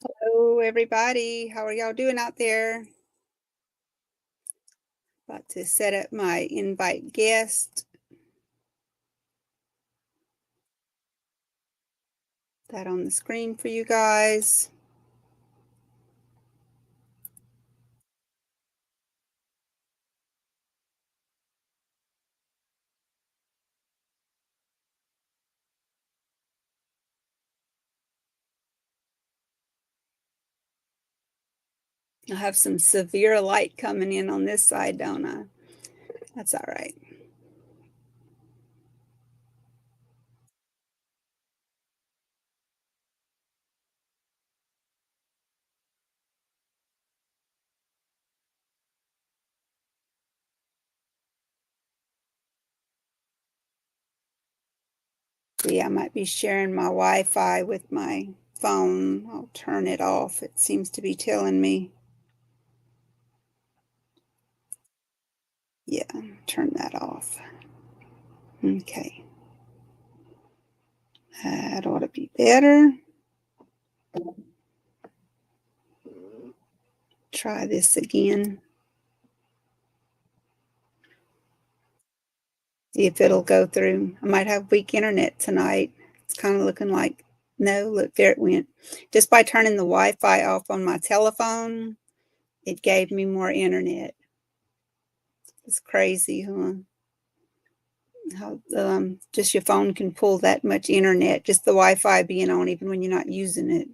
Hello, everybody. How are y'all doing out there? About to set up my invite guest. That on the screen for you guys. I have some severe light coming in on this side, don't I? That's all right. See, I might be sharing my Wi-Fi with my phone. I'll turn it off. It seems to be telling me. Yeah, turn that off. Okay. That ought to be better. Try this again. See if it'll go through. I might have weak internet tonight. It's kind of looking like, no, look, there it went. Just by turning the Wi-Fi off on my telephone, it gave me more internet. It's crazy, huh? How just your phone can pull that much internet, just the Wi-Fi being on, even when you're not using it.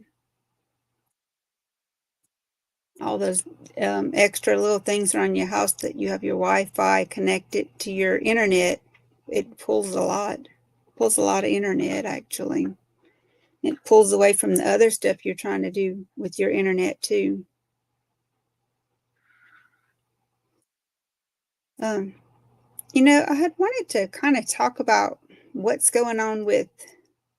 All those extra little things around your house that you have your Wi-Fi connected to your internet, it pulls a lot of internet actually. It pulls away from the other stuff you're trying to do with your internet too. Um, I had wanted to kind of talk about what's going on with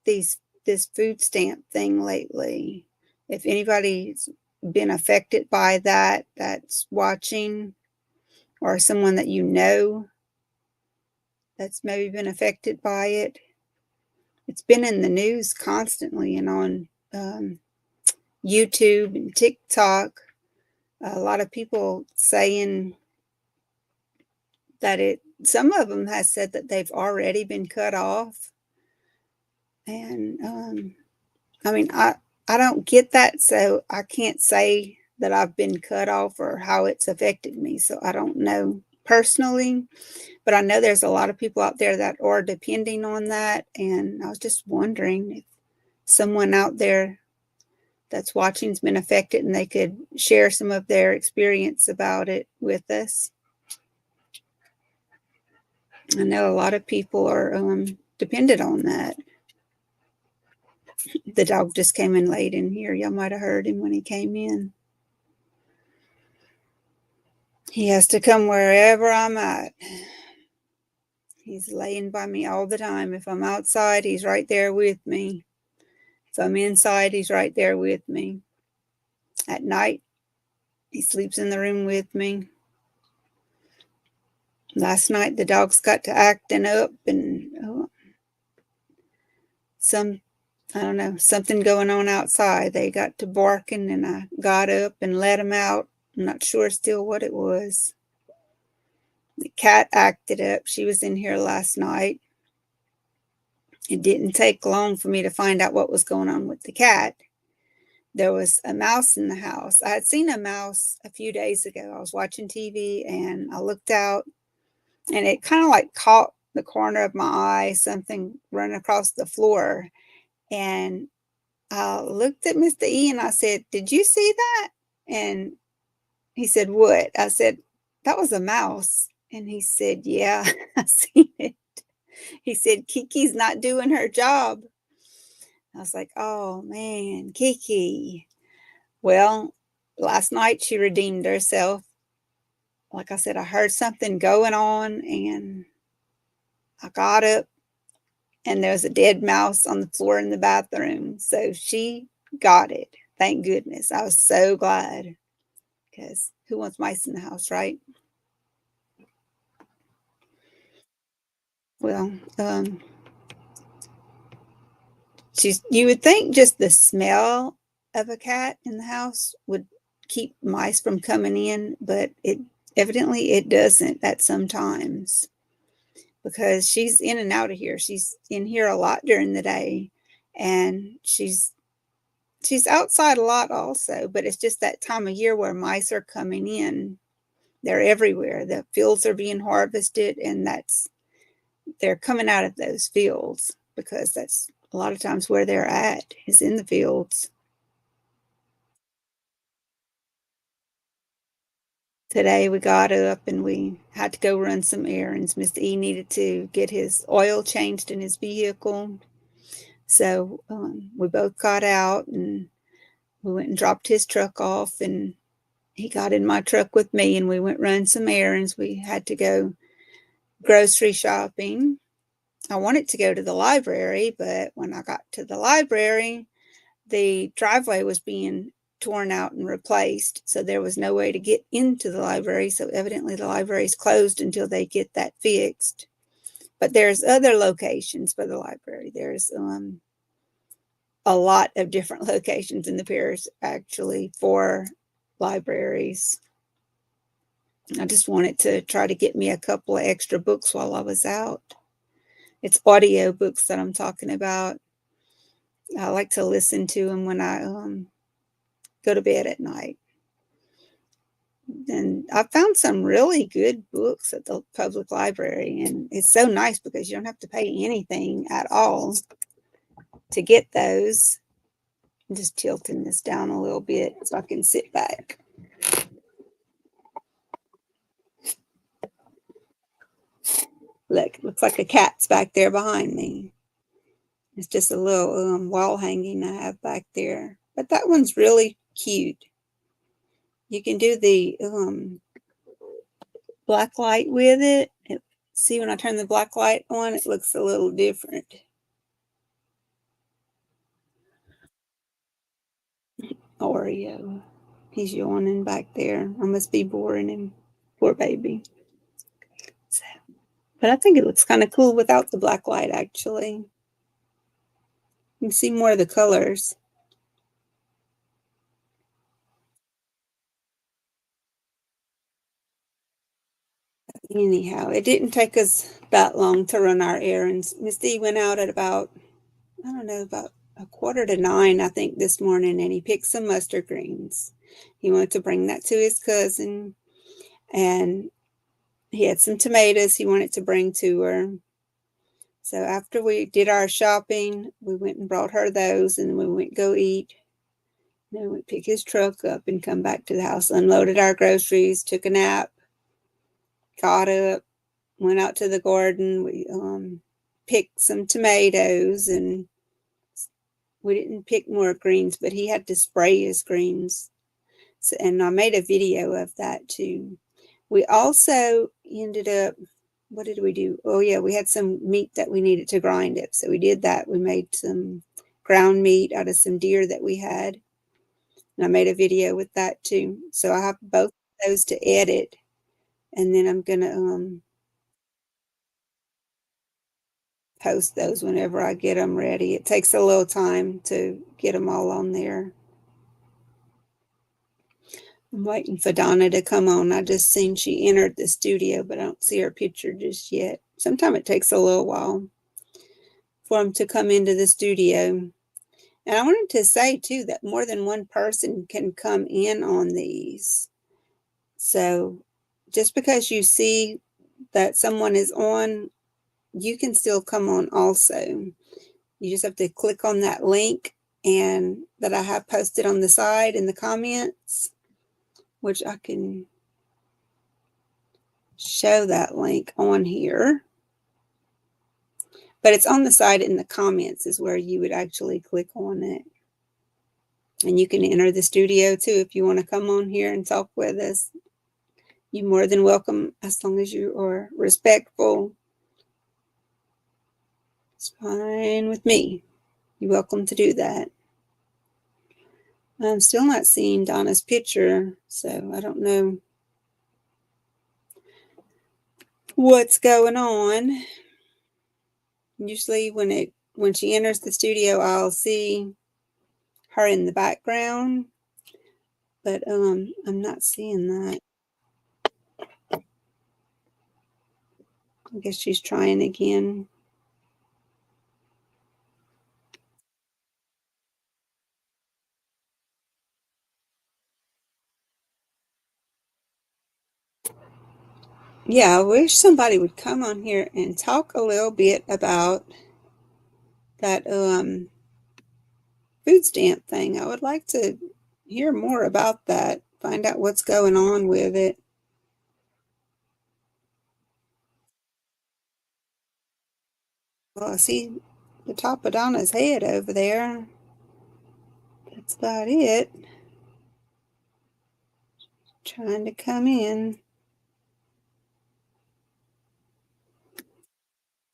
these this food stamp thing lately. If anybody's been affected by that, that's watching, or someone that you know that's maybe been affected by it. It's been in the news constantly and on YouTube and TikTok. A lot of people saying that some of them has said that they've already been cut off. And I mean, I don't get that, so I can't say that I've been cut off or how it's affected me. So I don't know personally, but I know there's a lot of people out there that are depending on that. And I was just wondering if someone out there that's watching's been affected and they could share some of their experience about it with us. I know a lot of people are dependent on that. The dog just came in late in here. Y'all might have heard him when he came in. He has to come wherever I'm at. He's laying by me all the time. If I'm outside, he's right there with me. If I'm inside, he's right there with me. At night, he sleeps in the room with me. Last night, the dogs got to acting up and some I don't know, something going on outside. They got to barking and I got up and let them out. I'm not sure still what it was. The cat acted up. She was in here last night. It didn't take long for me to find out what was going on with the cat. There was a mouse in the house. I had seen a mouse a few days ago. I was watching TV and I looked out and it kind of like caught the corner of my eye, something running across the floor. And I looked at Mr. E and I said, "Did you see that?" And he said, "What?" I said, "That was a mouse." And he said, "Yeah, I seen it." He said, "Kiki's not doing her job." I was like, "Oh man, Kiki." Well, last night she redeemed herself. Like I said, I heard something going on and I got up and there was a dead mouse on the floor in the bathroom. So she got it. Thank goodness. I was so glad because who wants mice in the house, right? Well, you would think just the smell. of a cat in the house would keep mice from coming in, but it doesn't at some times because she's in and out of here. She's in here a lot during the day, and she's outside a lot also, but it's just that time of year where mice are coming in. They're everywhere. The fields are being harvested, and they're coming out of those fields because that's a lot of times where they're at is in the fields. Today we got up and we had to go run some errands. Mr. E needed to get his oil changed in his vehicle. So we both got out and we went and dropped his truck off, and he got in my truck with me, and we went run some errands. We had to go grocery shopping. I wanted to go to the library, but when I got to the library, the driveway was being torn out and replaced, so there was no way to get into the library. So evidently the library is closed until they get that fixed. But there's other locations for the library. There's a lot of different locations in the parish actually for libraries. I just wanted to try to get me a couple of extra books while I was out. It's audio books that I'm talking about. I like to listen to them when I go to bed at night. And I found some really good books at the public library, and it's so nice because you don't have to pay anything at all to get those. I'm just tilting this down a little bit so I can sit back. Look, looks like a cat's back there behind me. It's just a little wall hanging I have back there. But that one's really cute. You can do the black light with it. See, when I turn the black light on, it looks a little different. Oreo. He's yawning back there. I must be boring him. Poor baby. So, but I think it looks kind of cool without the black light, actually. You can see more of the colors. Anyhow, it didn't take us that long to run our errands. Miss D went out at about, I don't know, about 8:45, I think, this morning, and he picked some mustard greens. He wanted to bring that to his cousin, and he had some tomatoes he wanted to bring to her. So after we did our shopping, we went and brought her those, and we went go eat. Then we pick his truck up and come back to the house, unloaded our groceries, took a nap, got up, went out to the garden. We picked some tomatoes, and we didn't pick more greens, but he had to spray his greens. So, and I made a video of that too. We also ended up, what did we do? Oh yeah, we had some meat that we needed to grind up. So we did that. We made some ground meat out of some deer that we had. And I made a video with that too. So I have both of those to edit. And then I'm going to post those whenever I get them ready. It takes a little time to get them all on there. I'm waiting for Donna to come on. I just seen she entered the studio, but I don't see her picture just yet. Sometimes it takes a little while for them to come into the studio. And I wanted to say too that more than one person can come in on these. So just because you see that someone is on, you can still come on also. You just have to click on that link and that I have posted on the side in the comments, which I can show that link on here. But it's on the side in the comments is where you would actually click on it. And you can enter the studio too if you want to come on here and talk with us. You're more than welcome as long as you are respectful. It's fine with me. You're welcome to do that. I'm still not seeing Donna's picture, so I don't know what's going on. Usually when she enters the studio, I'll see her in the background, but I'm not seeing that. I guess she's trying again. Yeah, I wish somebody would come on here and talk a little bit about that food stamp thing. I would like to hear more about that, find out what's going on with it. Well, I see the top of Donna's head over there. That's about it. Trying to come in.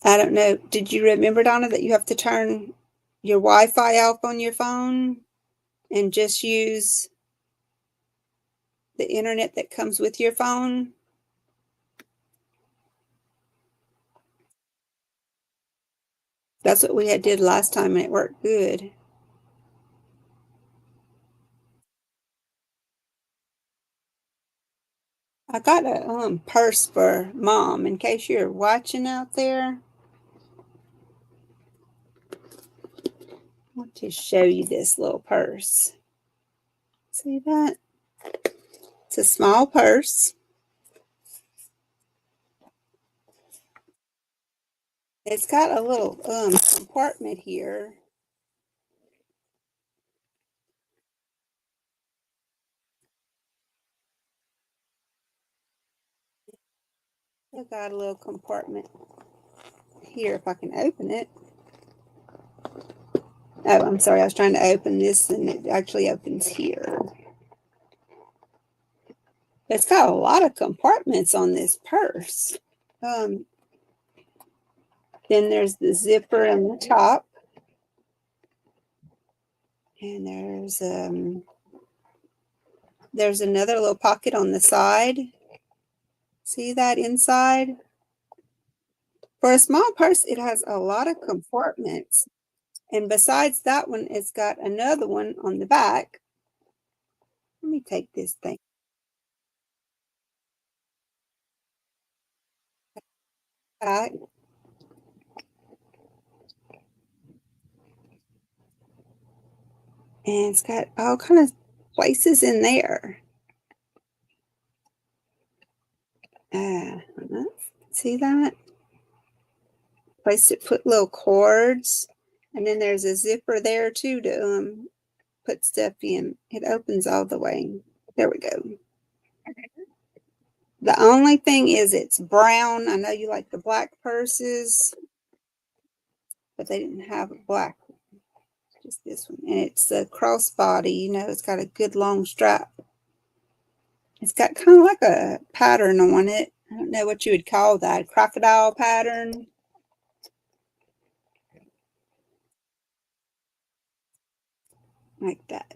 I don't know. Did you remember, Donna, that you have to turn your Wi-Fi off on your phone and just use the internet that comes with your phone? That's what we had did last time and it worked good. I got a purse for Mom in case you're watching out there. I want to show you this little purse. See that? It's a small purse. It's got a little compartment here. It's got a little compartment here if I can open it. Oh, I'm sorry. I was trying to open this and it actually opens here. It's got a lot of compartments on this purse. Then there's the zipper on the top. And there's another little pocket on the side. See that inside? For a small purse, it has a lot of compartments. And besides that one, it's got another one on the back. Let me take this thing back. And it's got all kind of places in there. Uh, see that? Place to put little cords. And then there's a zipper there too to put stuff in. It opens all the way. There we go. The only thing is it's brown. I know you like the black purses, but they didn't have a black one. Just this one. And it's a crossbody, you know, it's got a good long strap. It's got kind of like a pattern on it. I don't know what you would call that. Crocodile pattern. Like that.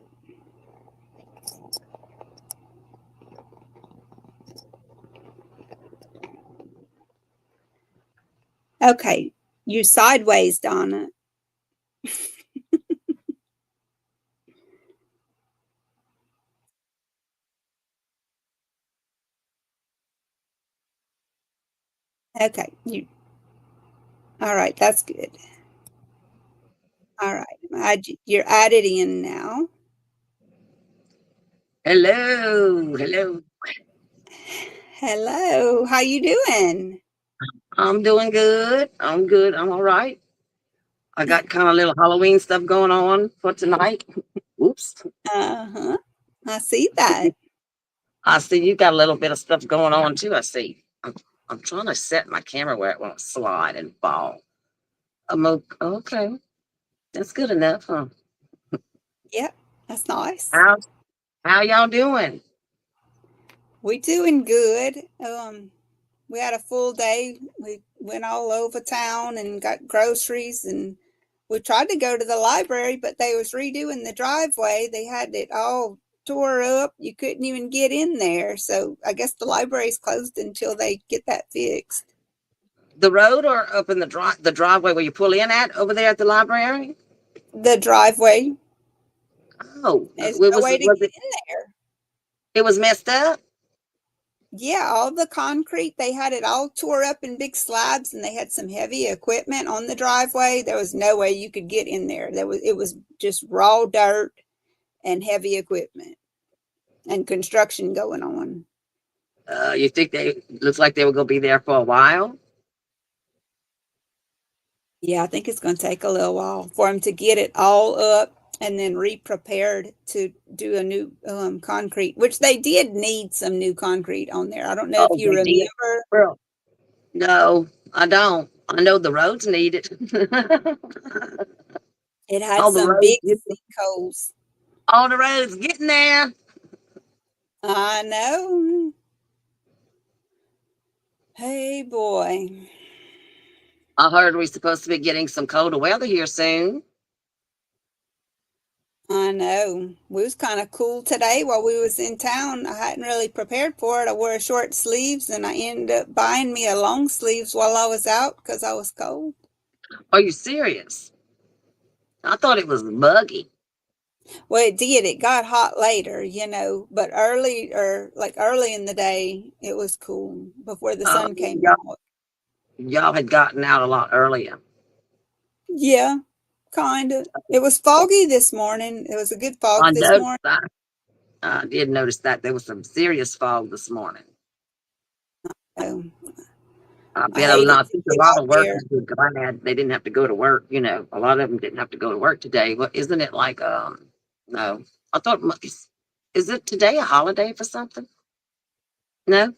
Okay. You sideways, Donna. Okay. All right. That's good. All right. You're added in now. Hello, hello. Hello. How you doing? I'm doing good. I'm good. I'm all right. I got kind of little Halloween stuff going on for tonight. Oops. Uh-huh. I see that. I see you got a little bit of stuff going on too. I see. I'm trying to set my camera where it won't slide and fall. Okay. That's good enough, huh? Yep. That's nice. How how y'all doing? We doing good. We had a full day. We went all over town and got groceries, and we tried to go to the library, but they was redoing the driveway. They had it all tore up. You couldn't even get in there. So I guess the library's closed until they get that fixed. The road or up in the driveway where you pull in at over there at the library? The driveway. Oh, There's it no was way to was get it? in there. It was messed up. Yeah, all the concrete, they had it all tore up in big slabs and they had some heavy equipment on the driveway. There was no way you could get in there. It was just raw dirt and heavy equipment and construction going on. You think they looks like they were going to be there for a while? Yeah, I think it's going to take a little while for them to get it all up and then re-prepared to do a new concrete, which they did need some new concrete on there. I don't know if Oh, you they did. remember. Well, no, I don't. I know the roads need it. It had all the some roads, big sinkholes. all the roads getting there. I know. Hey, boy. I heard we're supposed to be getting some colder weather here soon. I know. We was kind of cool today while we was in town. I hadn't really prepared for it. I wore short sleeves and I ended up buying me a long sleeves while I was out because I was cold. Are you serious? I thought it was muggy. Well, it did. It got hot later, but early in the day, it was cool before the sun came Y'all, out. y'all had gotten out a lot earlier. Yeah, kind of. It was foggy this morning. It was a good I fog this noticed morning. that. I did notice that there was some serious fog this morning. So I I bet hate it I to think a get lot out of there. workers were glad they didn't have to go to work. You know, a lot of them didn't have to go to work today. But isn't it like no? I thought is it today a holiday for something? No.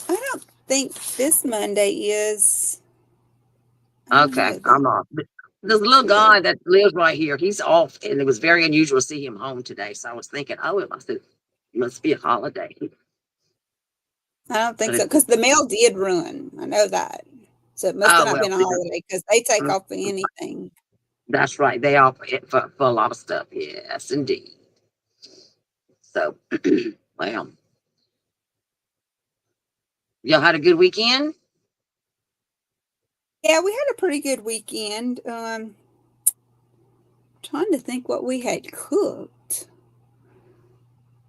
I don't think this Monday is. I don't Okay, know. I'm off. But this little Sure. guy that lives right here, he's off, and it was very unusual to see him home today. So I was thinking, oh, it must be a holiday. I don't think But so it, because the mail did run. I know that. So it must have oh not well, been a see, holiday because they take mm, off for anything. that's right. They offer it for a lot of stuff. Yes, indeed. So, well, y'all had a good weekend. Yeah, we had a pretty good weekend. Trying to think what we had cooked.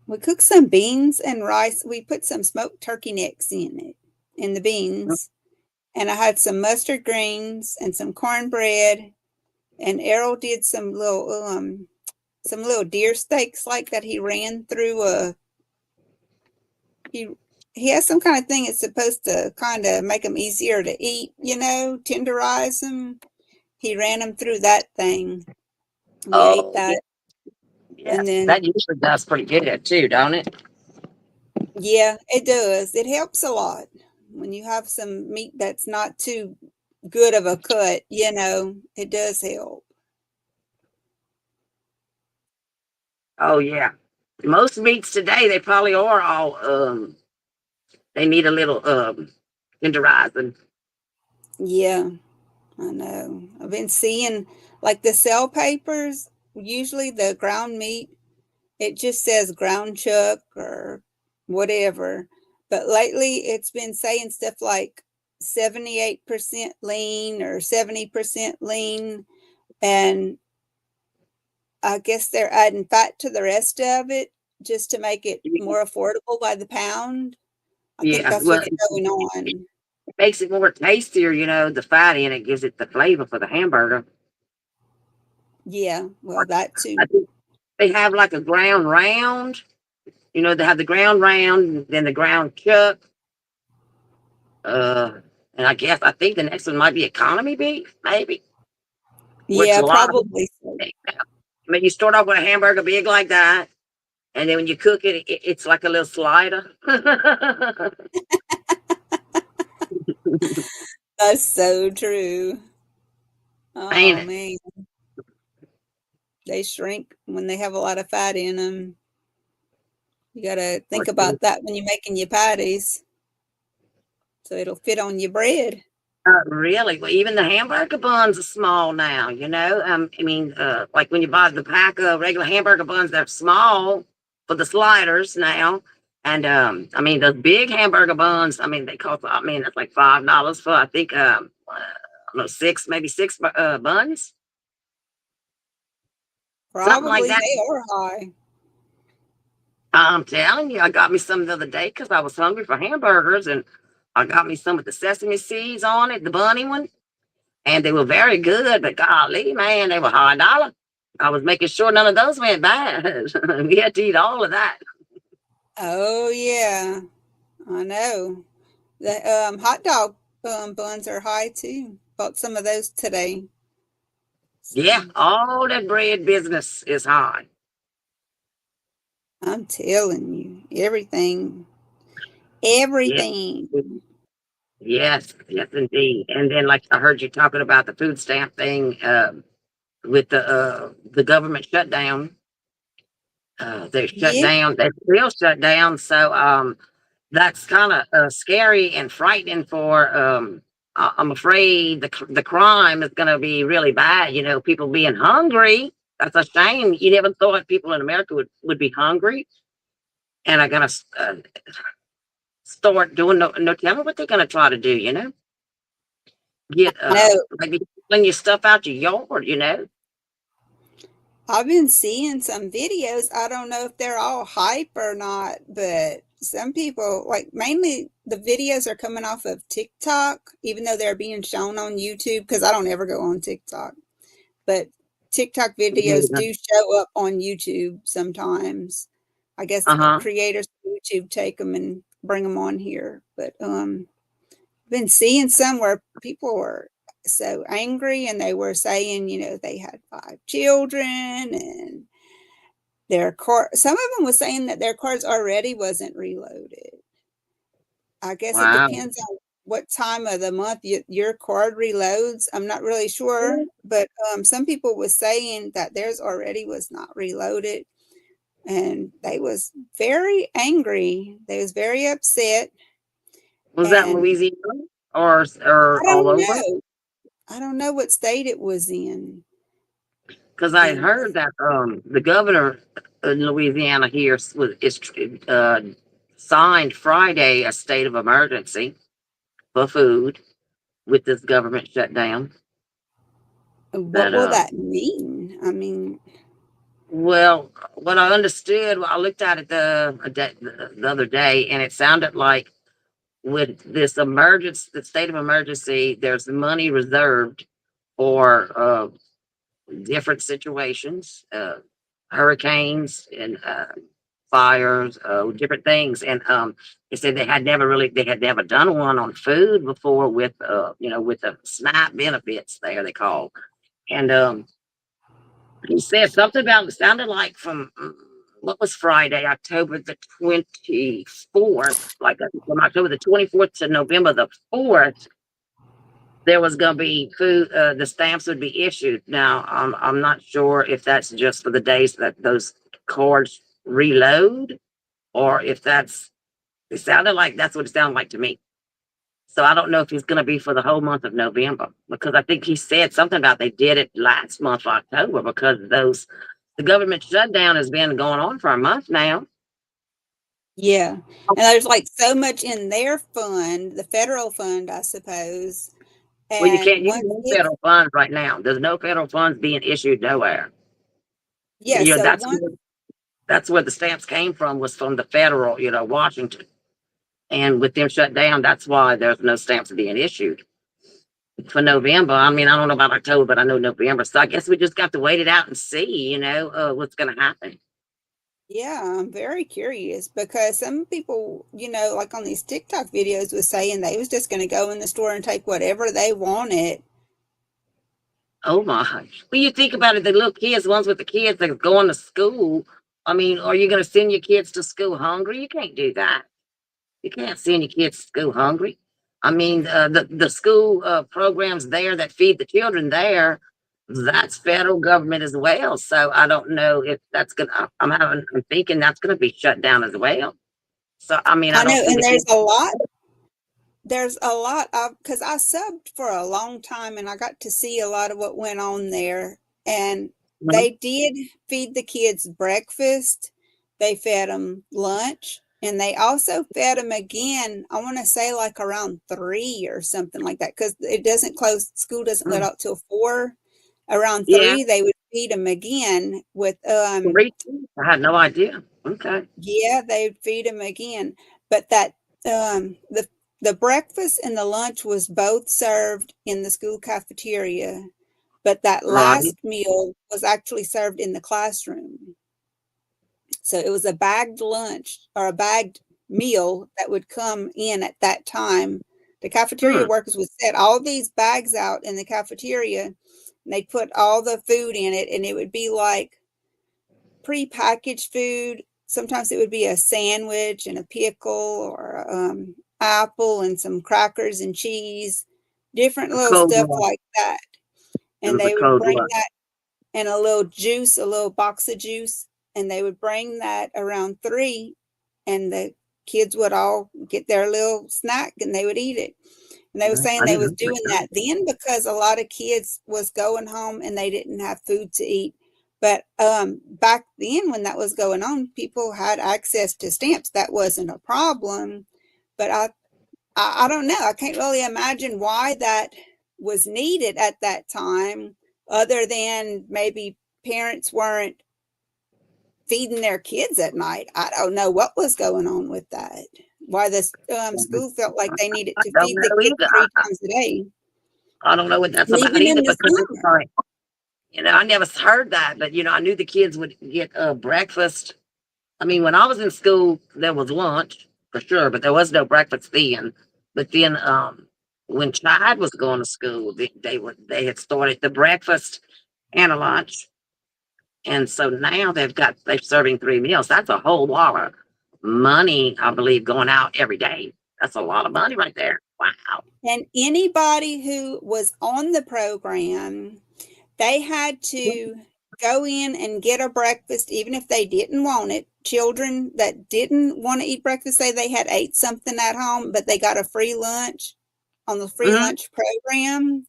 We cooked some beans and rice. We put some smoked turkey necks in the beans. And I had some mustard greens and some cornbread. And Errol did some little deer steaks like that he ran through he he has some kind of thing that's supposed to kind of make them easier to eat, tenderize them. He ran them through that thing. We ate Oh, yeah, that. And yes, then that usually does pretty good too, don't it? yeah, it does. It helps a lot when you have some meat that's not too good of a cut, it does help. Oh yeah. Most meats today, they probably are all they need a little tenderizing. Yeah, I know. I've been seeing like the sell papers, usually the ground meat, it just says ground chuck or whatever. But lately it's been saying stuff like 78% lean or 70% lean. And I guess they're adding fat to the rest of it just to make it more affordable by the pound. I think Yeah, that's well, what's going on. it makes it more tastier, the fat in it gives it the flavor for the hamburger. Yeah, well, that I too. think they have like a ground round, they have the ground round, then the ground chuck, uh, and I think the next one might be economy beef, maybe, which Yeah, a lot of probably so. I mean, you start off with a hamburger big like that, and then when you cook it, it's like a little slider. That's so true. Ain't Oh it? man, they shrink when they have a lot of fat in them. You got to think about that when you're making your patties, so it'll fit on your bread. Really? Well, even the hamburger buns are small now, I mean, like when you buy the pack of regular hamburger buns, they're small for the sliders now. And I mean, the big hamburger buns, I mean, they cost, I mean, that's like $5 for, I think, I don't know, maybe six buns. something like Probably that. they are high. I'm telling you, I got me some the other day because I was hungry for hamburgers, and I got me some with the sesame seeds on it, the bunny one, and they were very good. But golly, man, they were high dollar. I was making sure none of those went bad. We had to eat all of that. Oh yeah, I know. The hot dog buns are high too. Bought some of those today. Yeah, So all that bread business is high. I'm telling you, everything, Yeah. everything. Yes, yes, indeed. And then, like I heard you talking about the food stamp thing with the government shutdown. They shut Yeah, down. They still shut down. So that's kind of scary and frightening for. I'm afraid the crime is going to be really bad. You know, people being hungry. That's a shame. You never thought people in America would be hungry and are going to start doing no telling what they're going to try to do. You know, get I know. maybe clean your stuff out your yard. You know. I've been seeing some videos. I don't know if they're all hype or not, but some people, like mainly the videos are coming off of TikTok, even though they're being shown on YouTube, because I don't ever go on TikTok. But TikTok videos do show up on YouTube sometimes. I guess Uh huh. creators of YouTube take them and bring them on here. But been seeing some where people were so angry and they were saying, they had 5 children and their car, some of them was saying that their cards already wasn't reloaded. I guess it Wow. depends on what time of the month your card reloads. I'm not really sure, but some people was saying that theirs already was not reloaded, and they was very angry. They was very upset, Was that and Louisiana or I all don't over? know. I don't know what state it was in. Because I had And heard that the governor in Louisiana here is signed Friday a state of emergency for food with this government shutdown. what That will that mean? I mean, well, what I understood, I looked at it the other day, and it sounded like with this emergency, the state of emergency, there's money reserved for different situations, hurricanes and fires, different things. And they said they had never done one on food before with, with the SNAP benefits there, they call. And he said something about it sounded like from what was Friday, October the 24th, like from October the 24th to November the 4th, there was going to be food, the stamps would be issued. Now, I'm not sure if that's just for the days that those cards reload or if it sounded like that's what it sounded like to me. So I don't know if it's going to be for the whole month of November because I think he said something about they did it last month, October, because the government shutdown has been going on for a month now. yeah. And there's like so much in their fund, the federal fund, I suppose. Well, you And can't use once no it's, federal funds right now. There's no federal funds being issued nowhere. yeah, You know, so once, that's where the stamps came from was from the federal, Washington. And with them shut down, that's why there's no stamps being issued for November. I mean, I don't know about October, but I know November. So I guess we just got to wait it out and see, what's going to happen. yeah, I'm very curious because some people, like on these TikTok videos was saying they was just going to go in the store and take whatever they wanted. Oh my. When you think about it, the little kids, the ones with the kids that are going to school, I mean, are you going to send your kids to school hungry? You can't do that. You can't send your kids to school hungry. I mean, the school programs there that feed the children there, that's federal government as well. So I don't know if that's gonna. I'm thinking that's gonna be shut down as well. So I mean, I I don't know, see and the kids. there's a lot of, because I subbed for a long time and I got to see a lot of what went on there. And they did feed the kids breakfast, they fed them lunch, and they also fed them again. I want to say like around 3 or something like that, because it doesn't close, school doesn't let out till 4. Around Yeah, 3, they would feed them again with, 3 kids? I had no idea. Okay. yeah, they'd feed them again. But that, the breakfast and the lunch was both served in the school cafeteria, but that Right. last meal was actually served in the classroom. So it was a bagged lunch or a bagged meal that would come in at that time. The cafeteria Hmm. workers would set all these bags out in the cafeteria and they'd put all the food in it, and it would be like prepackaged food. Sometimes it would be a sandwich and a pickle or apple and some crackers and cheese, different A little cold stuff one. like that. It And was a they would cold bring one. that and a little juice, a little box of juice, and they would bring that around 3, and the kids would all get their little snack and they would eat it. And they were saying I they didn't was know doing that. that then because a lot of kids was going home and they didn't have food to eat. But back then when that was going on, people had access to stamps. That wasn't a problem. But I don't know. I can't really imagine why that was needed at that time, other than maybe parents weren't feeding their kids at night. I don't know what was going on with that. Why the school felt like they needed I to don't feed the know kids either. 3 times a day, I don't know what that's about even either in the because it's summer. like, I never heard that, but I knew the kids would get breakfast. I mean, when I was in school, there was lunch for sure, but there was no breakfast then. But then, when Chad was going to school, they had started the breakfast and a lunch, and so now they're serving 3 meals. That's a whole lot of money, I believe, going out every day. That's a lot of money right there. Wow. And anybody who was on the program, they had to go in and get a breakfast, even if they didn't want it. Children that didn't want to eat breakfast, say they had ate something at home, but they got a free lunch on the free Hmm. lunch program.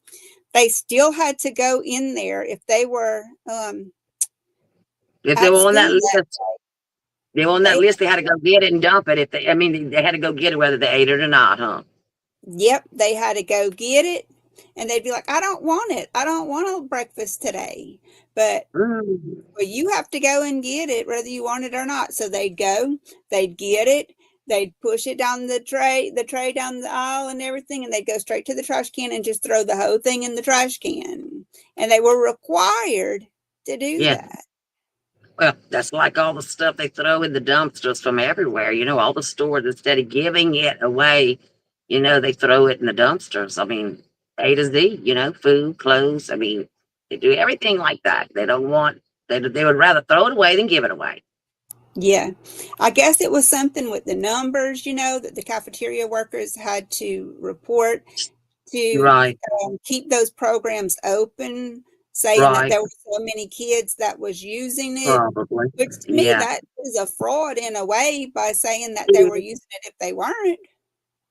They still had to go in there if they were If they at were on that school that list, they were on that they list. They had to go get it and dump it. I mean, they had to go get it whether they ate it or not, huh? Yep, they had to go get it, and they'd be like, "I don't want it. I don't want a breakfast today." But Mm. well, you have to go and get it whether you want it or not. So they'd go, they'd get it, they'd push it down the tray down the aisle and everything, and they'd go straight to the trash can and just throw the whole thing in the trash can. And they were required to do Yeah. that. Well, that's like all the stuff they throw in the dumpsters from everywhere. All the stores, instead of giving it away, they throw it in the dumpsters. I mean, A to Z, food, clothes. I mean, they do everything like that. They don't want, they would rather throw it away than give it away. Yeah. I guess it was something with the numbers, that the cafeteria workers had to report to Right, keep those programs open, saying that right, there were so many kids that was using it, probably. which to me Yeah. that is a fraud in a way by saying that they were It using it if they weren't.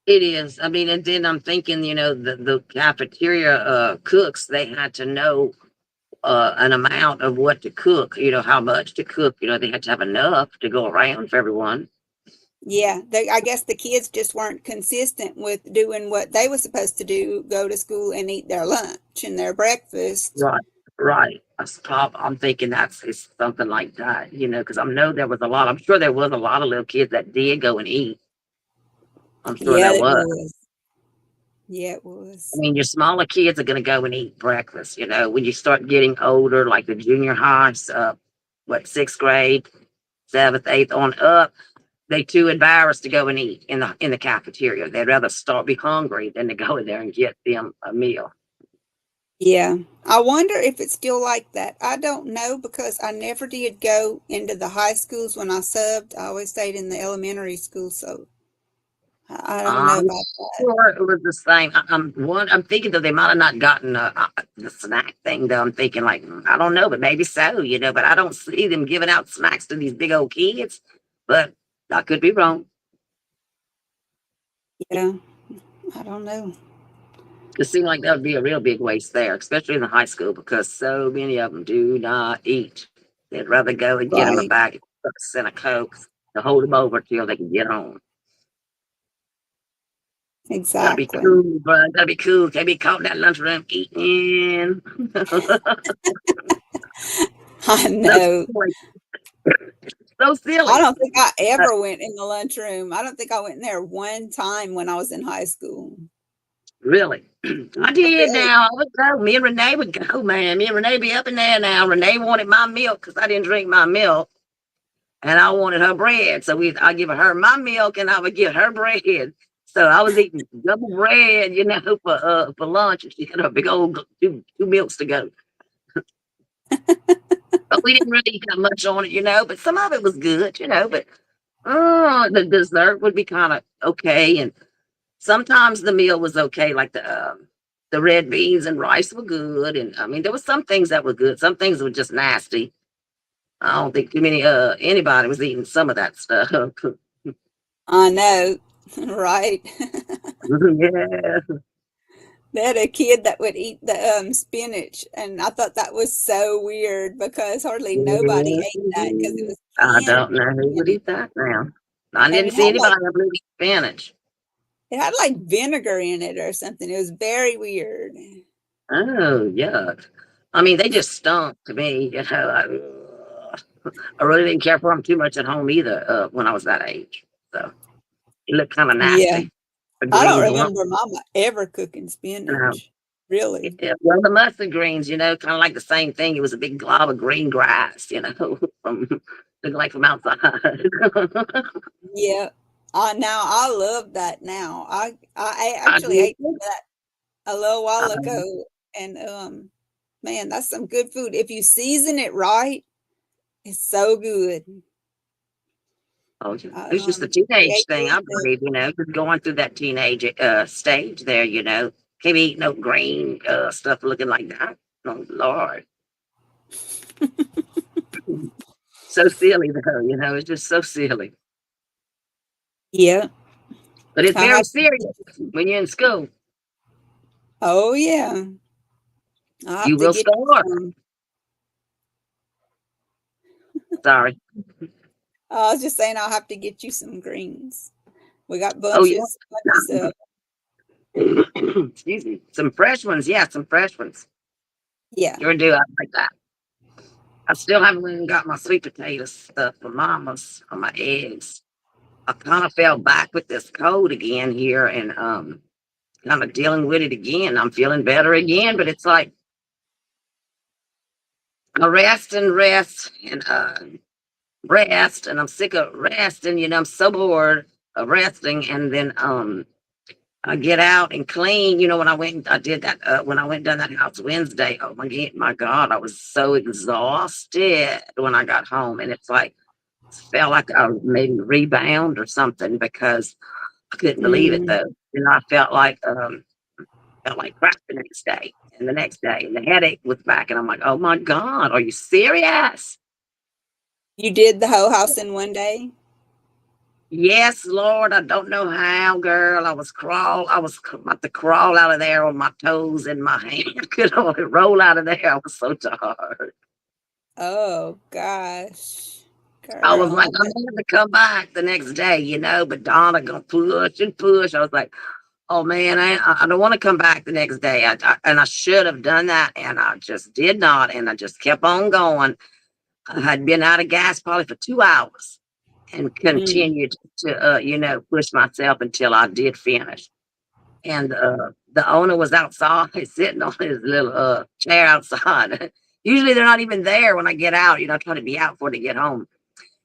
it is. I mean, and then I'm thinking, the cafeteria cooks, they had to know an amount of what to cook, how much to cook. They had to have enough to go around for everyone. Yeah, I guess the kids just weren't consistent with doing what they were supposed to do, go to school and eat their lunch and their breakfast. Right, right. I'm thinking it's something like that, because I know there was a lot. I'm sure there was a lot of little kids that did go and eat. I'm sure Yeah, there it was. was. Yeah, it I was. mean, your smaller kids are going to go and eat breakfast. When you start getting older, like the junior highs, what, sixth grade, seventh, eighth on up, they too embarrassed to go and eat in the cafeteria. They'd rather be hungry than to go in there and get them a meal. Yeah. I wonder if it's still like that. I don't know because I never did go into the high schools when I subbed. I always stayed in the elementary school, so I don't know I'm about that. sure it was the same. I'm thinking that they might have not gotten the snack thing though. I'm thinking like I don't know, but maybe so. But I don't see them giving out snacks to these big old kids. But I could be wrong. Yeah, I don't know. It seemed like that would be a real big waste there, especially in the high school, because so many of them do not eat. They'd rather go and get them a Right. bag of chips and a Coke to hold them over till they can get home. Gotta be Exactly. cool, bro. Gotta be cool. Can't be caught in that lunchroom eating. I So know. silly. So I silly. don't think I Uh, ever went in the lunchroom. I don't think I went in there one time when I was in high school. really. I did Really? now. I would go. Me and Renee would go, man. Me and Renee be up in there now. Renee wanted my milk because I didn't drink my milk. And I wanted her bread. So I give her my milk and I would give her bread. So I was eating double bread, for lunch. And she had a big old two milks to go. But we didn't really eat that much on it, but some of it was good, but the dessert would be kind of okay. And sometimes the meal was okay, like the red beans and rice were good. And I mean, there were some things that were good. Some things were just nasty. I don't think too many anybody was eating some of that stuff. I know, right? Yeah. They had a kid that would eat the spinach, and I thought that was so weird because hardly nobody Yes, ate that because it indeed. was I canned don't know who would spinach, eat that now. I and didn't see anybody ever eat spinach. it had like vinegar in it or something. It was very weird. Oh, yuck. I mean, they just stunk to me. I really didn't care for them too much at home either when I was that age. So it looked kind of Yeah, nasty. The I don't greens weren't, remember Mama ever cooking you know, spinach. Really? well, the mustard greens, kind of like the same thing. It was a big glob of green grass, from looking like from outside. Yeah. Now I love that now. I I actually did. ate that a little while Um, ago, and man, that's some good food. If you season it right, it's so good. Oh, yeah. I It's just a we teenage ate thing, these I believe, just going through that teenage stage there, Can't be eating no green stuff looking like that. Oh, Lord. So silly, though, it's just so silly. Yeah, But it's I very have serious to. when you're in school. Oh yeah, I have You to will get you starve. some. Sorry. I was just saying I'll have to get you some greens. We got Oh, yeah. bunches of. Excuse me. Some fresh ones. Yeah, some fresh ones. Yeah. Sure do. I like that. I still haven't even got my sweet potato stuff for mama's or my eggs. I kind of fell back with this cold again here and kind of dealing with it again. I'm feeling better again, but it's like I rest and rest and rest, and I'm sick of resting. I'm so bored of resting, and then I get out and clean. When I did that when I went down that house Wednesday. Oh my God, I was so exhausted when I got home, and it's like felt like I maybe rebound or something because I couldn't believe it Mm. though. And I felt like crap the next day and the next day, and the headache was back. And I'm like, oh my God, are you serious? You did the whole house in one day? Yes, Lord. I don't know how, girl. I was about to crawl out of there on my toes and my hand. Could only roll out of there. I was so tired. Oh gosh, I was like, girl. I'm going to come back the next day, but Donna gonna push and push. I was like, oh man, I don't want to come back the next day. And I should have done that, and I just did not. And I just kept on going. I had been out of gas probably for 2 hours and Mm. continued to, push myself until I did finish. And the owner was outside sitting on his little chair outside. Usually they're not even there when I get out, trying to be out before they get home.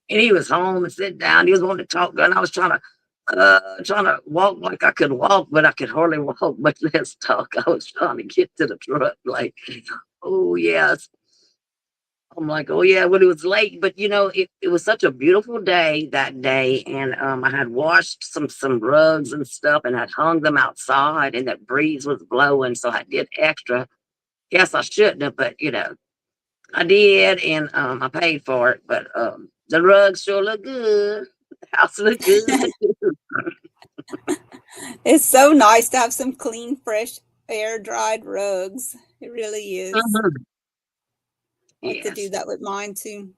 And he was home and sitting down. He was wanting to talk, and I was trying to walk like I could walk, but I could hardly walk, much less talk. I was trying to get to the truck, like, oh yes. I'm like, oh yeah, well, it was late, but it was such a beautiful day that day. And I had washed some rugs and stuff and had hung them outside, and that breeze was blowing, so I did extra. Yes, I shouldn't have, but I did, and I paid for it. But the rugs sure look good. The house looked good too. It's so nice to have some clean, fresh, air dried rugs. It really is. Mhm. I have to do Yes. that with mine too.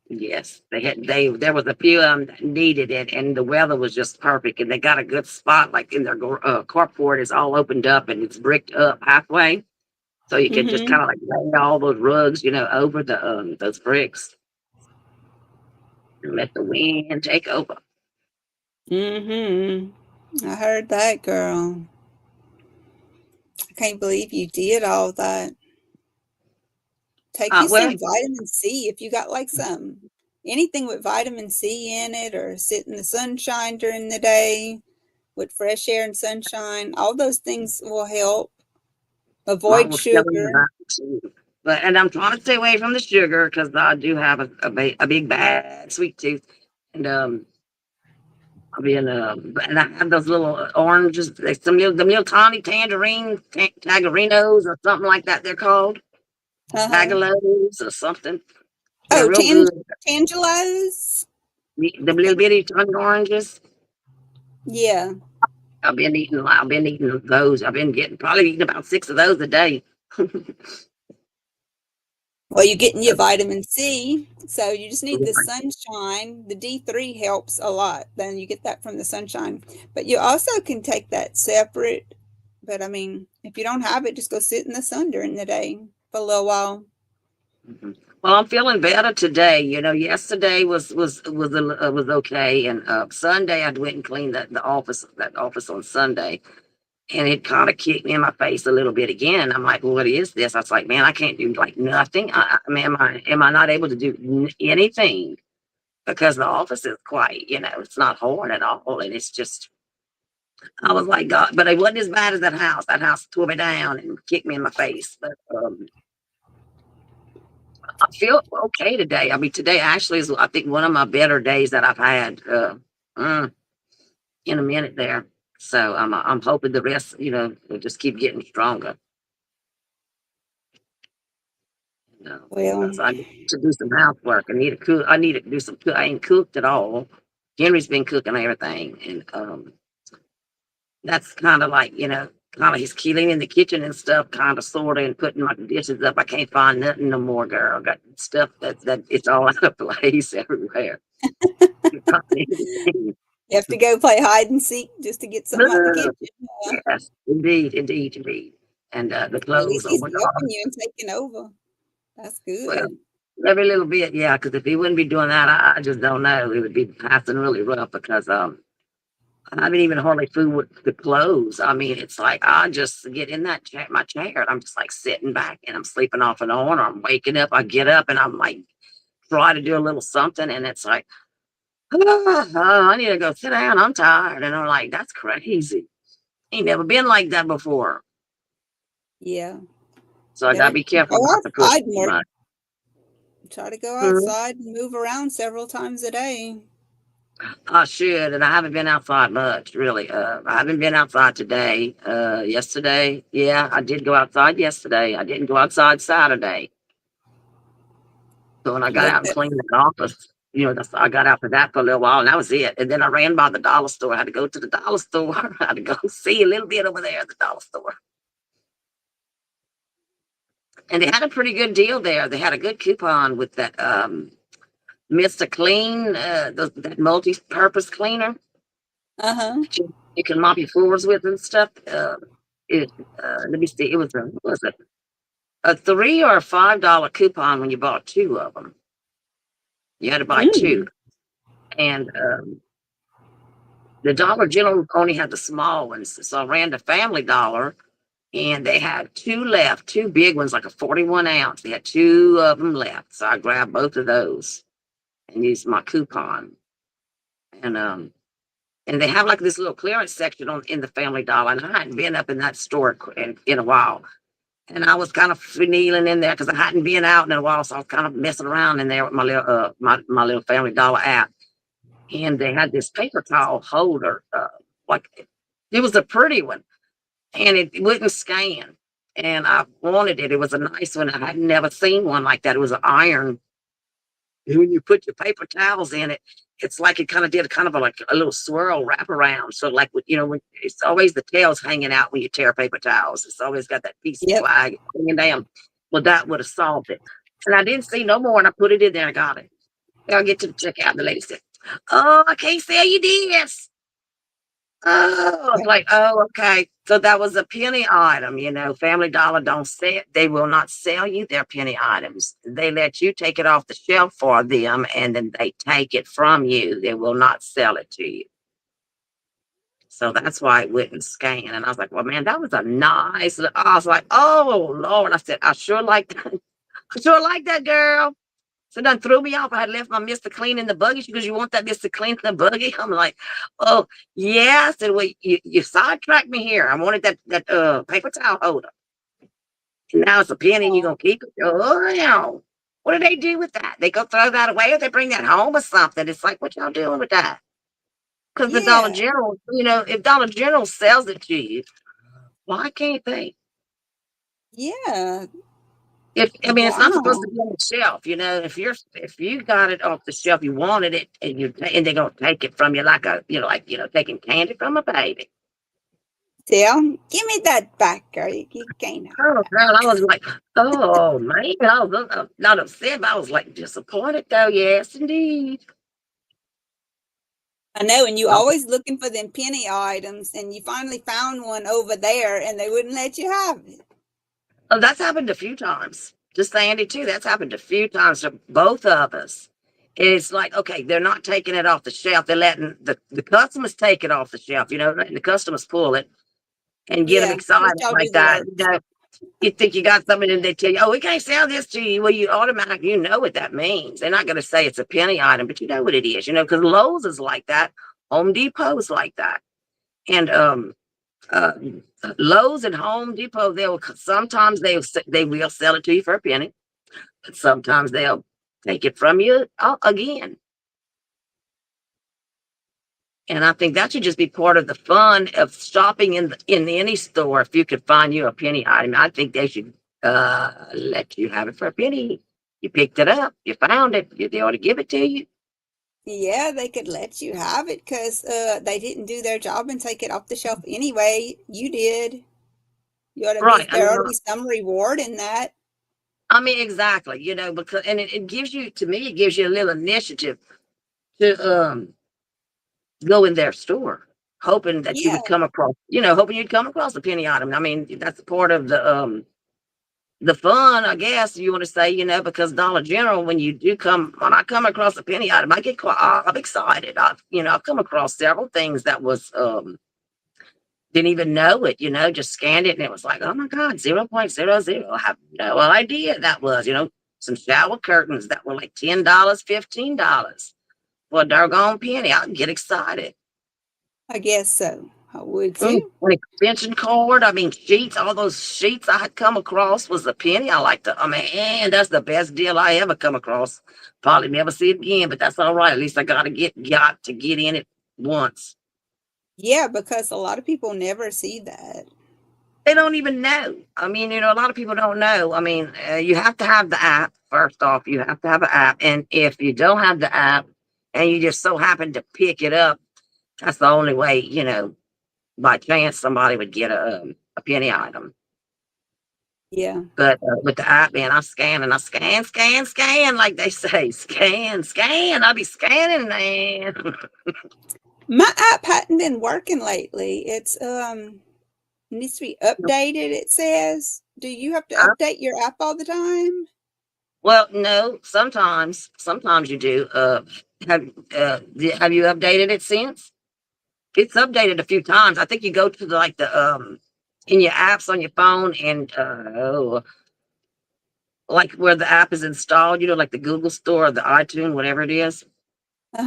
Yes, there was a few of them that needed it, and the weather was just perfect, and they got a good spot, like in their carport is all opened up and it's bricked up halfway, So you can just kind Mhm. of like lay all those rugs, over the those bricks and let the wind take over. Mhm. I heard that, girl. I can't believe you did all that. Take you Well, some vitamin C if you got like some anything with vitamin C in it, or sit in the sunshine during the day with fresh air and sunshine. All those things will help. Mom Avoid was telling me sugar. about it too. And I'm trying to stay away from the sugar because I do have a big bad sweet tooth, and and I have those little oranges, like the little tiny tangerinos or something like that. They're called Uh-huh. tagalos or something. They're Oh, real good. tangelos? The little bitty tiny oranges. Yeah. I've been eating those. I've been getting probably eating about 6 of those a day. Well, you're getting your vitamin C, so you just need the sunshine. The D3 helps a lot. Then you get that from the sunshine. But you also can take that separate. But I mean, if you don't have it, just go sit in the sun during the day for a little while. Mhm. Well, I'm feeling better today. Yesterday was okay, and Sunday I went and cleaned that office on Sunday, and it kind of kicked me in my face a little bit again. I'm like, well, what is this? I was like, man, I can't do like nothing. I mean, am I not able to do anything because the office is quiet? It's not hard at all, and it's just. I was like, God, but it wasn't as bad as that house. That house tore me down and kicked me in my face. But I feel okay today. I mean, today actually is, I think, one of my better days that I've had mm, in a minute there. So I'm hoping the rest, will just keep getting stronger. Well, Because I need to do some housework. I need to cook. I need to do some. I ain't cooked at all. Henry's been cooking everything, and that's kind of like, kind of he's cleaning in the kitchen and stuff, kind of sorta, and putting my dishes up. I can't find nothing no more, girl. Got stuff that it's all out of place everywhere. Can't find anything. you have to go play hide and seek just to get something out the No, kitchen. yes, indeed, indeed, indeed. And the Well, at clothes, least oh he's my helping God. you and taking over. That's Well, good. every little bit, yeah, because if he wouldn't be doing that, I just don't know. It would be passing really rough because I haven't even hardly food with the clothes. I mean, it's like I just get in my chair, and I'm just like sitting back, and I'm sleeping off and on, or I'm waking up. I get up and I'm like try to do a little something, and it's like, I need to go sit down. I'm tired, and I'm like, that's crazy. Ain't never been like that before. Yeah. So I gotta Better be careful go not to push outside too more. much. Try to go Mhm. outside and move around several times a day. I should, and I haven't been outside much, really. I haven't been outside today. Yesterday, yeah, I did go outside yesterday. I didn't go outside Saturday. So when I got Yep. out and cleaned that office, I got out for that for a little while, and that was it. And then I ran by the dollar store. I had to go to the dollar store. I had to go see a little bit over there at the dollar store. And they had a pretty good deal there. They had a good coupon with that Mr. Clean, that multi-purpose cleaner Uh-huh. that you can mop your floors with and stuff. It Let me see, it was what was it? A $3 or $5 coupon when you bought two of them. You had to buy two, Mm. and the Dollar General only had the small ones, so I ran to Family Dollar, and they had two left, two big ones, like a 41 ounce. They had two of them left, so I grabbed both of those and used my coupon. And they have like this little clearance section in the Family Dollar, and I hadn't been up in that store in a while. And I was kind of kneeling in there because I hadn't been out in a while, so I was kind of messing around in there with my little my little Family Dollar app. And they had this paper towel holder, like it was a pretty one, and it wouldn't scan. And I wanted it. It was a nice one. I had never seen one like that. It was an iron. And when you put your paper towels in it, it's like it kind of did a kind of like a little swirl wrap around. So like when it's always the tails hanging out when you tear paper towels. It's always got that piece of Yep. flag hanging down. Well, that would have solved it. And I didn't see no more, and I put it in there. And I got it. I'll get to the checkout. And the lady said, "Oh, I can't sell you this." Oh, it's like, oh, okay. So that was a penny item, you know. Family Dollar don't sell, they will not sell you their penny items. They let you take it off the shelf for them and then they take it from you. They will not sell it to you. So that's why it wouldn't scan. And I was like, well, man, that was a nice. I was like, oh Lord. I said, I sure like that. I sure like that girl. So done threw me off. I had left my Mr. Clean in the buggy because you want that Mr. Clean in the buggy. I'm like, oh yeah. I said, well, you sidetracked me here. I wanted that paper towel holder. And now it's a penny and you're gonna keep it. Oh yeah. What do they do with that? They go throw that away or they bring that home or something. It's like, what y'all doing with that? Because the Dollar Yeah, General, you know, if Dollar General sells it to you, why can't they? yeah. If I mean, it's not supposed to Wow. be on the shelf, you know. If you got it off the shelf, you wanted it, and and they're gonna take it from you like a like taking candy from a baby. Tell, give me that back, girl. You can't have Oh that. girl, I was like, oh man, I was not upset, but I was like disappointed though. Yes, indeed. I know, and you So, always looking for them penny items, and you finally found one over there, and they wouldn't let you have it. oh, that's happened a few times. Just Sandy too. That's happened a few times to both of us. It's like, okay, they're not taking it off the shelf. They're letting the customers take it off the shelf. You know, letting the customers pull it and get them Yeah, let excited y'all do like the that. work. You know, you think you got something and they tell you, oh, we can't sell this to you. Well, you automatically, you know what that means. They're not going to say it's a penny item, but you know what it is, because Lowe's is like that. Home Depot is like that. And uh, Lowe's and Home Depot, sometimes they will sell it to you for a penny, but sometimes they'll take it from you again. And I think that should just be part of the fun of shopping in any store. If you could find you a penny item, I think they should let you have it for a penny. You picked it up, you found it, they ought to give it to you. Yeah, they could let you have it because they didn't do their job and take it off the shelf anyway. You did. You ought to be Right. there ought to be some reward in that. I mean, exactly, because and it gives you to me, it gives you a little initiative to go in their store, hoping that you Yeah, would come across, hoping you'd come across a penny item. I mean, that's part of the fun, I guess you want to say, because Dollar General, when I come across a penny item, I get quite, I'm excited. I've come across several things that was, didn't even know it, just scanned it and it was like, oh my God, 0.00. I have no idea that was, some shower curtains that were like $10, $15 for a doggone penny. I get excited. I guess so. I would Mm, too. an extension cord, I mean, sheets, all those sheets I had come across was a penny. I mean, and that's the best deal I ever come across. Probably never see it again, but that's all right. At least I got to get in it once. Yeah, because a lot of people never see that. They don't even know. I mean, a lot of people don't know. I mean, you have to have the app. First off, you have to have an app. And if you don't have the app and you just so happen to pick it up, that's the only way, by chance somebody would get a penny item. Yeah. But with the app, man, I scan and I scan, like they say, scan. I be scanning, man. My app hadn't been working lately. It's needs to be updated, it says. Do you have to I, update your app all the time? well, no, sometimes you do. Have have you updated it since? It's updated a few times. I think you go to the in your apps on your phone and like where the app is installed, like the Google Store or the iTunes, whatever it is.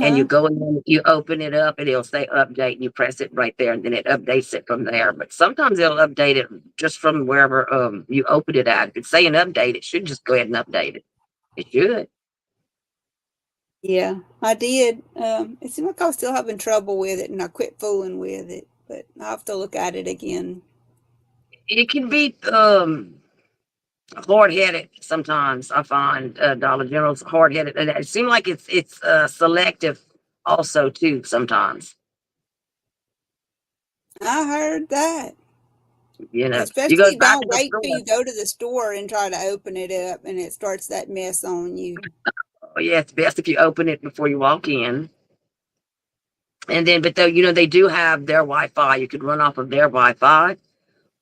And you Uh-huh. go in there, you open it up, and it'll say update, and you press it right there, and then it updates it from there. But sometimes it'll update it just from wherever you open it at. If it's saying update, it should just go ahead and update it. It should. Yeah, I did. It seemed like I was still having trouble with it, and I quit fooling with it. But I'll have to look at it again. It can be hard headed sometimes. I find Dollar General's hard headed, and it seems like it's selective also too sometimes. I heard that. You go Especially back don't in the wait till store. you go to the store and try to open it up and it starts that mess on you. Oh yeah, it's best if you open it before you walk in. And then, but though, they do have their Wi-Fi. You could run off of their Wi-Fi,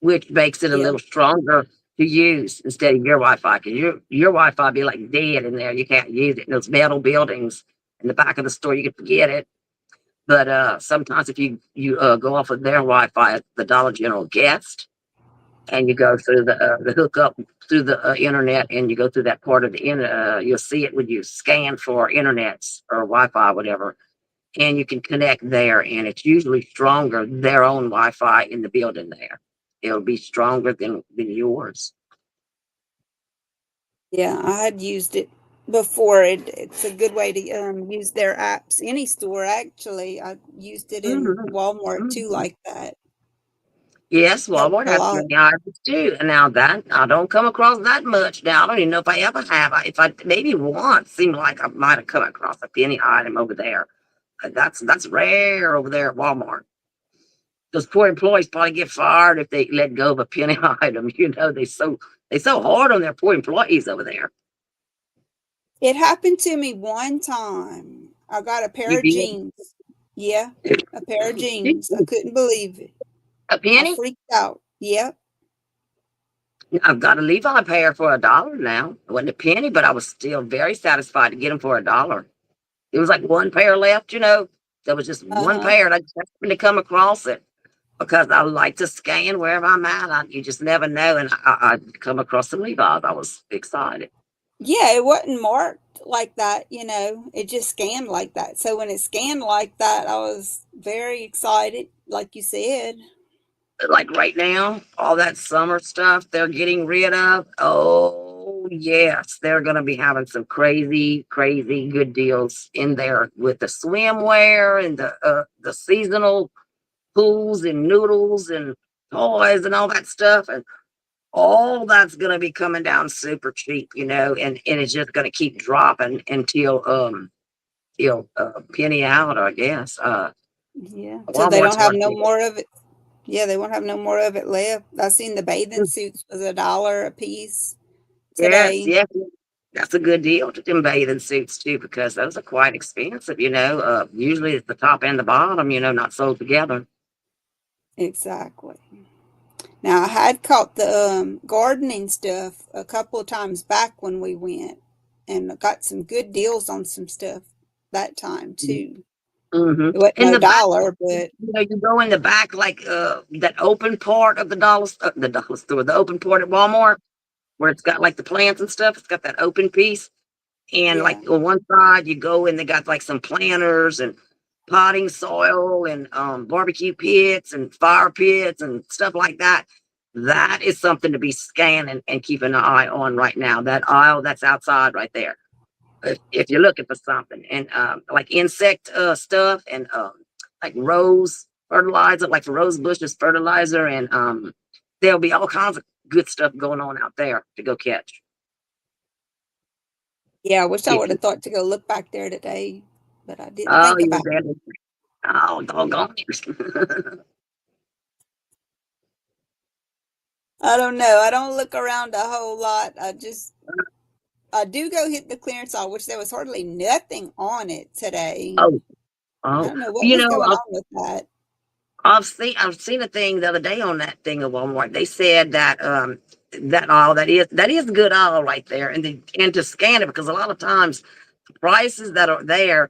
which makes it a Yeah. little stronger to use instead of your Wi-Fi. Because your Wi-Fi be like dead in there. You can't use it in those metal buildings in the back of the store. You can forget it. But sometimes if you go off of their Wi-Fi at the Dollar General guest, and you go through the hookup through the internet, and you go through that part of the internet, you'll see it when you scan for internets or Wi-Fi, whatever, and you can connect there, and it's usually stronger their own Wi-Fi in the building there. It'll be stronger than yours. Yeah, I had used it before. It's a good way to use their apps. Any store, actually. I used it in Mhm, Walmart too, mhm. like that. Yes, Helped Walmart a has lot. penny items too. And now that I don't come across that much now. I don't even know if I ever have. If I maybe once seemed like I might have come across a penny item over there. That's rare over there at Walmart. Those poor employees probably get fired if they let go of a penny item. They so hard on their poor employees over there. It happened to me one time. I got a pair You of did jeans. Yeah, a pair of jeans. I couldn't believe it. a I penny? freaked out. Yep. I've got a Levi pair for $1 now. It wasn't a penny, but I was still very satisfied to get them for $1. It was like one pair left. There was just one Uh-huh. pair, and I just happened to come across it because I like to scan wherever I'm at. You just never know, and I come across some Levi's. I was excited. Yeah, it wasn't marked like that, it just scanned like that. So when it scanned like that, I was very excited, like you said. Like right now, all that summer stuff they're getting rid of. Oh yes, they're gonna be having some crazy, crazy good deals in there with the swimwear and the seasonal pools and noodles and toys and all that stuff. And all that's gonna be coming down super cheap, and it's just gonna keep dropping until penny out, I guess. Yeah, till they Walmart's don't have one no thing. more of it. Yeah, they won't have no more of it left. I seen the bathing suits was $1 a piece Yes, today. yes. That's a good deal to them bathing suits too, because those are quite expensive. Usually it's the top and the bottom, not sold together. Exactly. Now I had caught the gardening stuff a couple of times back when we went, and got some good deals on some stuff that time too. Mm-hmm. It wasn't In no the back, dollar, but you go in the back, like that open part of the dollar store, the open part at Walmart, where it's got like the plants and stuff. It's got that open piece. And yeah. like on one side, you go and they got like some planters and potting soil and barbecue pits and fire pits and stuff like that. That is something to be scanning and keeping an eye on right now. That aisle that's outside right there. If you're looking for something, and like insect stuff, and like rose fertilizer, like for rose bushes fertilizer, and there'll be all kinds of good stuff going on out there to go catch. Yeah, I wish I If would you, have thought to go look back there today, but I didn't oh, think you were about there. Oh, doggone it. it. I don't know. I don't look around a whole lot. I do go hit the clearance aisle, which there was hardly nothing on it today. Oh, I oh, don't know what you was know, going I've, on with that. I've seen a thing the other day on that thing of Walmart. They said that that aisle, that is a good aisle right there, and to scan it, because a lot of times the prices that are there,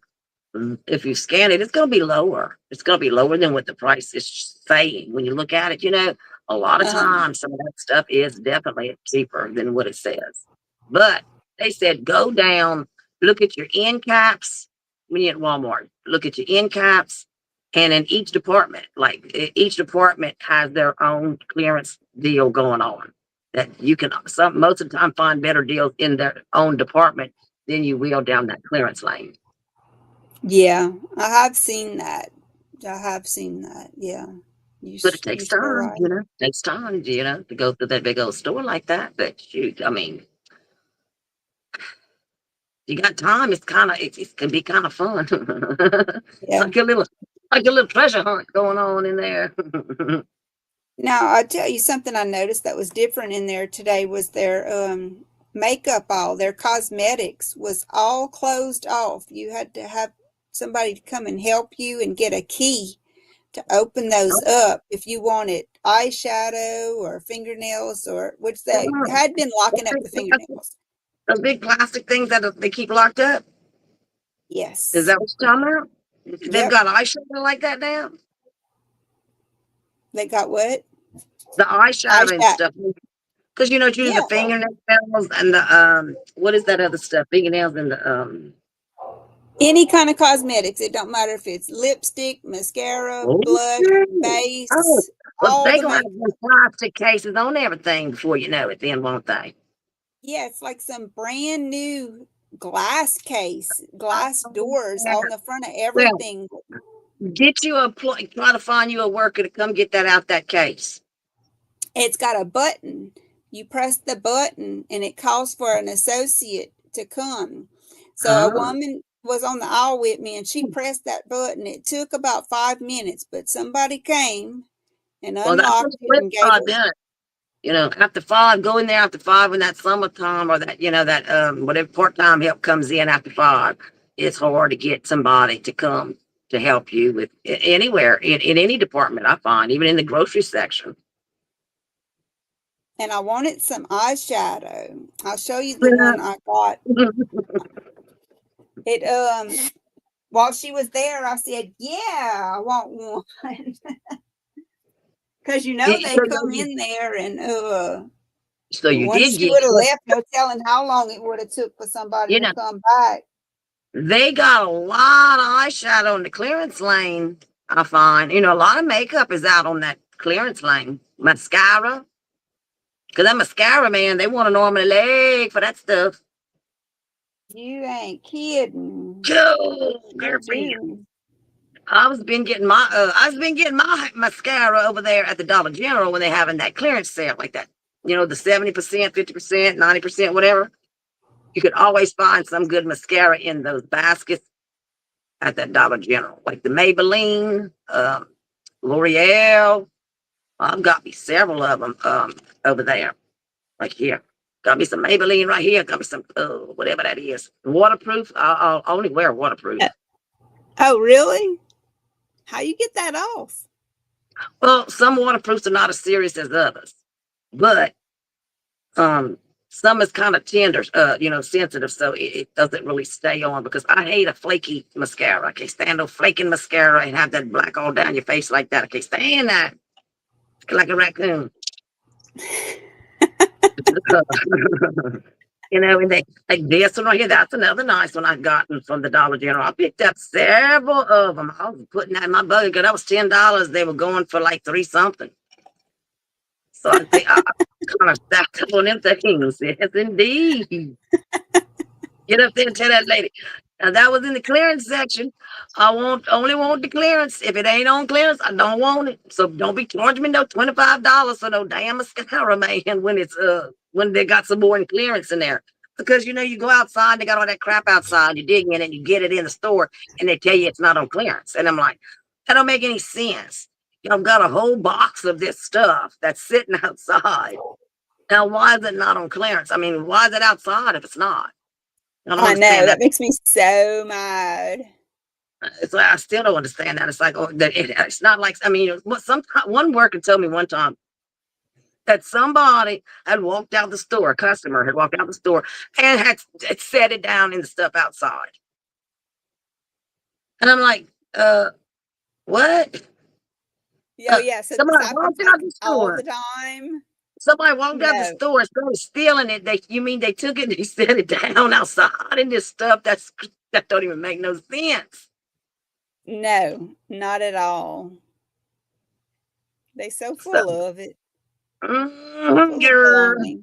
if you scan it, it's going to be lower. It's going to be lower than what the price is saying. When you look at it, a lot of Uh-huh. times some of that stuff is definitely cheaper than what it says. But they said go down, look at your end caps when you're at Walmart. Look at your end caps, and in each department, like each department has their own clearance deal going on. That you can most of the time find better deals in their own department than you will down that clearance lane. Yeah, I have seen that. I have seen that. Yeah. But it You're takes so time, right. takes time, to go through that big old store like that. But shoot, I mean, you got time. It can be kind of fun. It's Yeah. like a little treasure hunt going on in there. Now, I'll tell you something I noticed that was different in there today was their makeup aisle, their cosmetics was all closed off. You had to have somebody to come and help you and get a key to open those up if you wanted eyeshadow or fingernails, or which they Oh, had been locking up the those fingernails. those big plastic things that they keep locked up. Is Yes. that what you're talking about? They've Yep. got eyeshadow like that now. They got what? The eyeshadow and Eyeshadow. stuff. Because you know, you do the Yeah. fingernails and the what is that other stuff? Fingernails and the Any kind of cosmetics. It don't matter if it's lipstick, mascara, blush, okay. Oh, base, well, all they the gonna have makeup. those plastic cases on everything before you know it, then won't they? Yeah, it's like some brand new glass case, glass Oh, doors yeah. on the front of Well, everything. get you a try to find you a worker to come get that out that case. It's got a button. You press the button and it calls for an associate to come. So a Oh. woman was on the aisle with me and she pressed that button. It took about 5 minutes, but somebody came and Well, that's the unlocked it flip and gave side her. then. You know, after five, go in there after five when that summertime or that, you know, that whatever part-time help comes in after five. It's hard to get somebody to come to help you with anywhere in any department, I find, even in the grocery section. And I wanted some eyeshadow. I'll show you the one I got. It while she was there, I said, "Yeah, I want one." Because you know they come in there and So you once did she get, would have left, no telling how long it would have took for somebody you to know, come back. they got a lot of eyeshadow in the clearance lane. I find, you know, a lot of makeup is out on that clearance lane. Mascara, because that mascara, man, they want an arm and a leg for that stuff. You ain't kidding. Go, They girlfriend. do. I was been getting my mascara over there at the Dollar General when they having that clearance sale like that. You know, the 70%, 50%, 90%, whatever. You could always find some good mascara in those baskets at that Dollar General, like the Maybelline, L'Oreal. I've got me several of them over there, right here. Got me some Maybelline right here. Got me some whatever that is, waterproof. I'll only wear Uh, waterproof. Oh, really? How you get that off? Well, some waterproofs are not as serious as others, but um, some is kind of tender, you know, sensitive, so it doesn't really stay on because I hate a flaky mascara. I can't stand no flaking mascara and have that black all down your face like that. I can't stand that. Like a raccoon. You know, and they like this one right here. That's another nice one I've gotten from the Dollar General. I picked up several of them. I was putting that in my buggy because that was $10. They were going for like three something. So I think I kind of stacked up on them things. Yes, indeed. Get up there and tell that lady. Now that was in the clearance section. I only want the clearance. If it ain't on clearance, I don't want it. So don't be charging me no $25 for no damn mascara, man, when they got some more in clearance in there. Because you know, you go outside, they got all that crap outside, you dig in it, you get it in the store, and they tell you it's not on clearance. And I'm like, that don't make any sense. Y'all got a whole box of this stuff that's sitting outside. Now, why is it not on clearance? I mean, why is it outside if it's not? I don't I know understand that that. makes me so mad. It's like I still don't understand that. It's like, oh, it's not like, I mean, some one worker told me one time that somebody had walked out the store, a customer had walked out the store and had set it down in the stuff outside. And I'm like, what? Oh yeah, so this Somebody happens walked like out the all store. the time. Somebody walked out the No, store and started stealing it. You mean they took it, they set it down outside in this stuff that don't even make no sense. no, not at all. They so So, full of it, full of girl. baloney.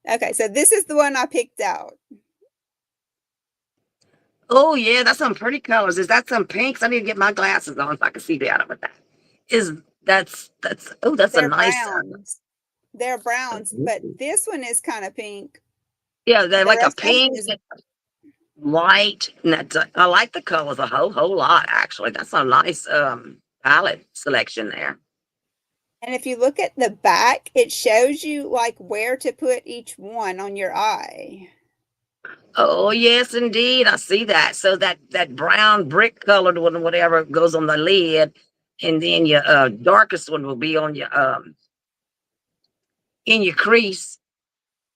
Okay, so this is the one I picked out. Oh yeah, that's some pretty colors. Is that some pinks? I need to get my glasses on so I can see better with that. Is that's oh that's a They're nice browns. They're browns, but this one is kind of pink. yeah, they're The like a rest of them pink, is white, and I like the colors a whole lot actually. That's a nice palette selection there. and if you look at the back, it shows you like where to put each one on your eye. Oh yes, indeed. I see that. So that brown brick colored one, whatever goes on the lid, and then your darkest one will be on your in your crease,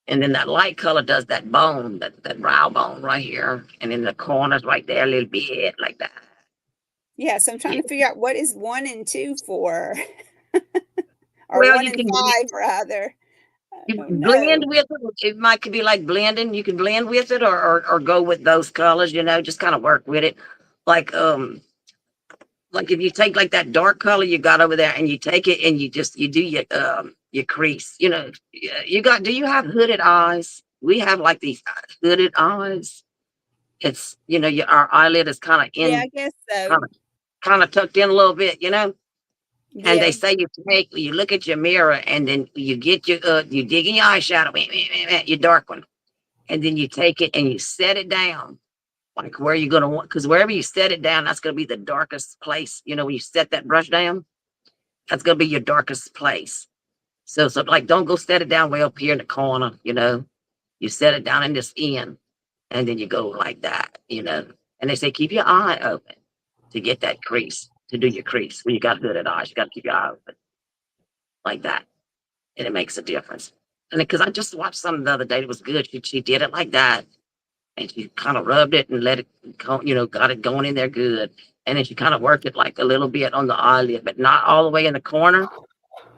and then that light color does that bone, that brow bone right here, and in the corners right there, a little bit like that. Yeah, so I'm trying Yeah. to figure out what is 1 and 2 for, or Well, 1 you and can 5 rather. I you don't blend know. with it. It might could be like blending. You can blend with it, or go with those colors. Just kind of work with it, like like if you take like that dark color you got over there and you take it and you do your crease, you got, do you have hooded eyes? We have like these hooded eyes. It's, our eyelid is kind of Yeah, in, I guess so. kind of tucked in a little bit, and they Yeah. say you look at your mirror and then you get you dig in your eyeshadow, your dark one, and then you take it and you set it down like where you're going to want, because wherever you set it down, that's going to be the darkest place. When you set that brush down, that's gonna be your darkest place. So like don't go set it down way up here in the corner, You set it down in this end, and then you go like that. And they say keep your eye open to get that crease, to do your crease. When you got hooded eyes, you gotta keep your eye open like that. And it makes a difference. And because I just watched something the other day, it was good. She did it like that. And she kind of rubbed it and let it go, got it going in there good. And then she kind of worked it like a little bit on the eyelid, but not all the way in the corner.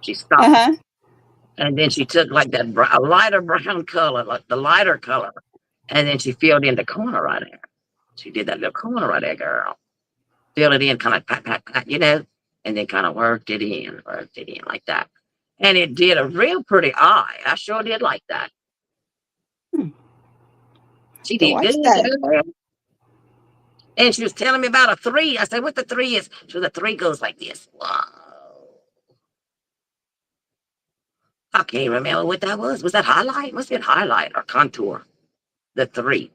She stopped. Uh-huh. And then she took like that a lighter brown color, like the lighter color, and then she filled in the corner right there. She did that little corner right there, girl. Filled it in, kind of pat, pat, pat, and then kind of worked it in like that. And it did a real pretty eye. I sure did like that. Hmm, She to did watch good, that. girl. And she was telling me about a three. I said, what the three is? She was, the three goes like this. Wow. I can't remember what that was. Was that highlight? Must have been highlight or contour. The three.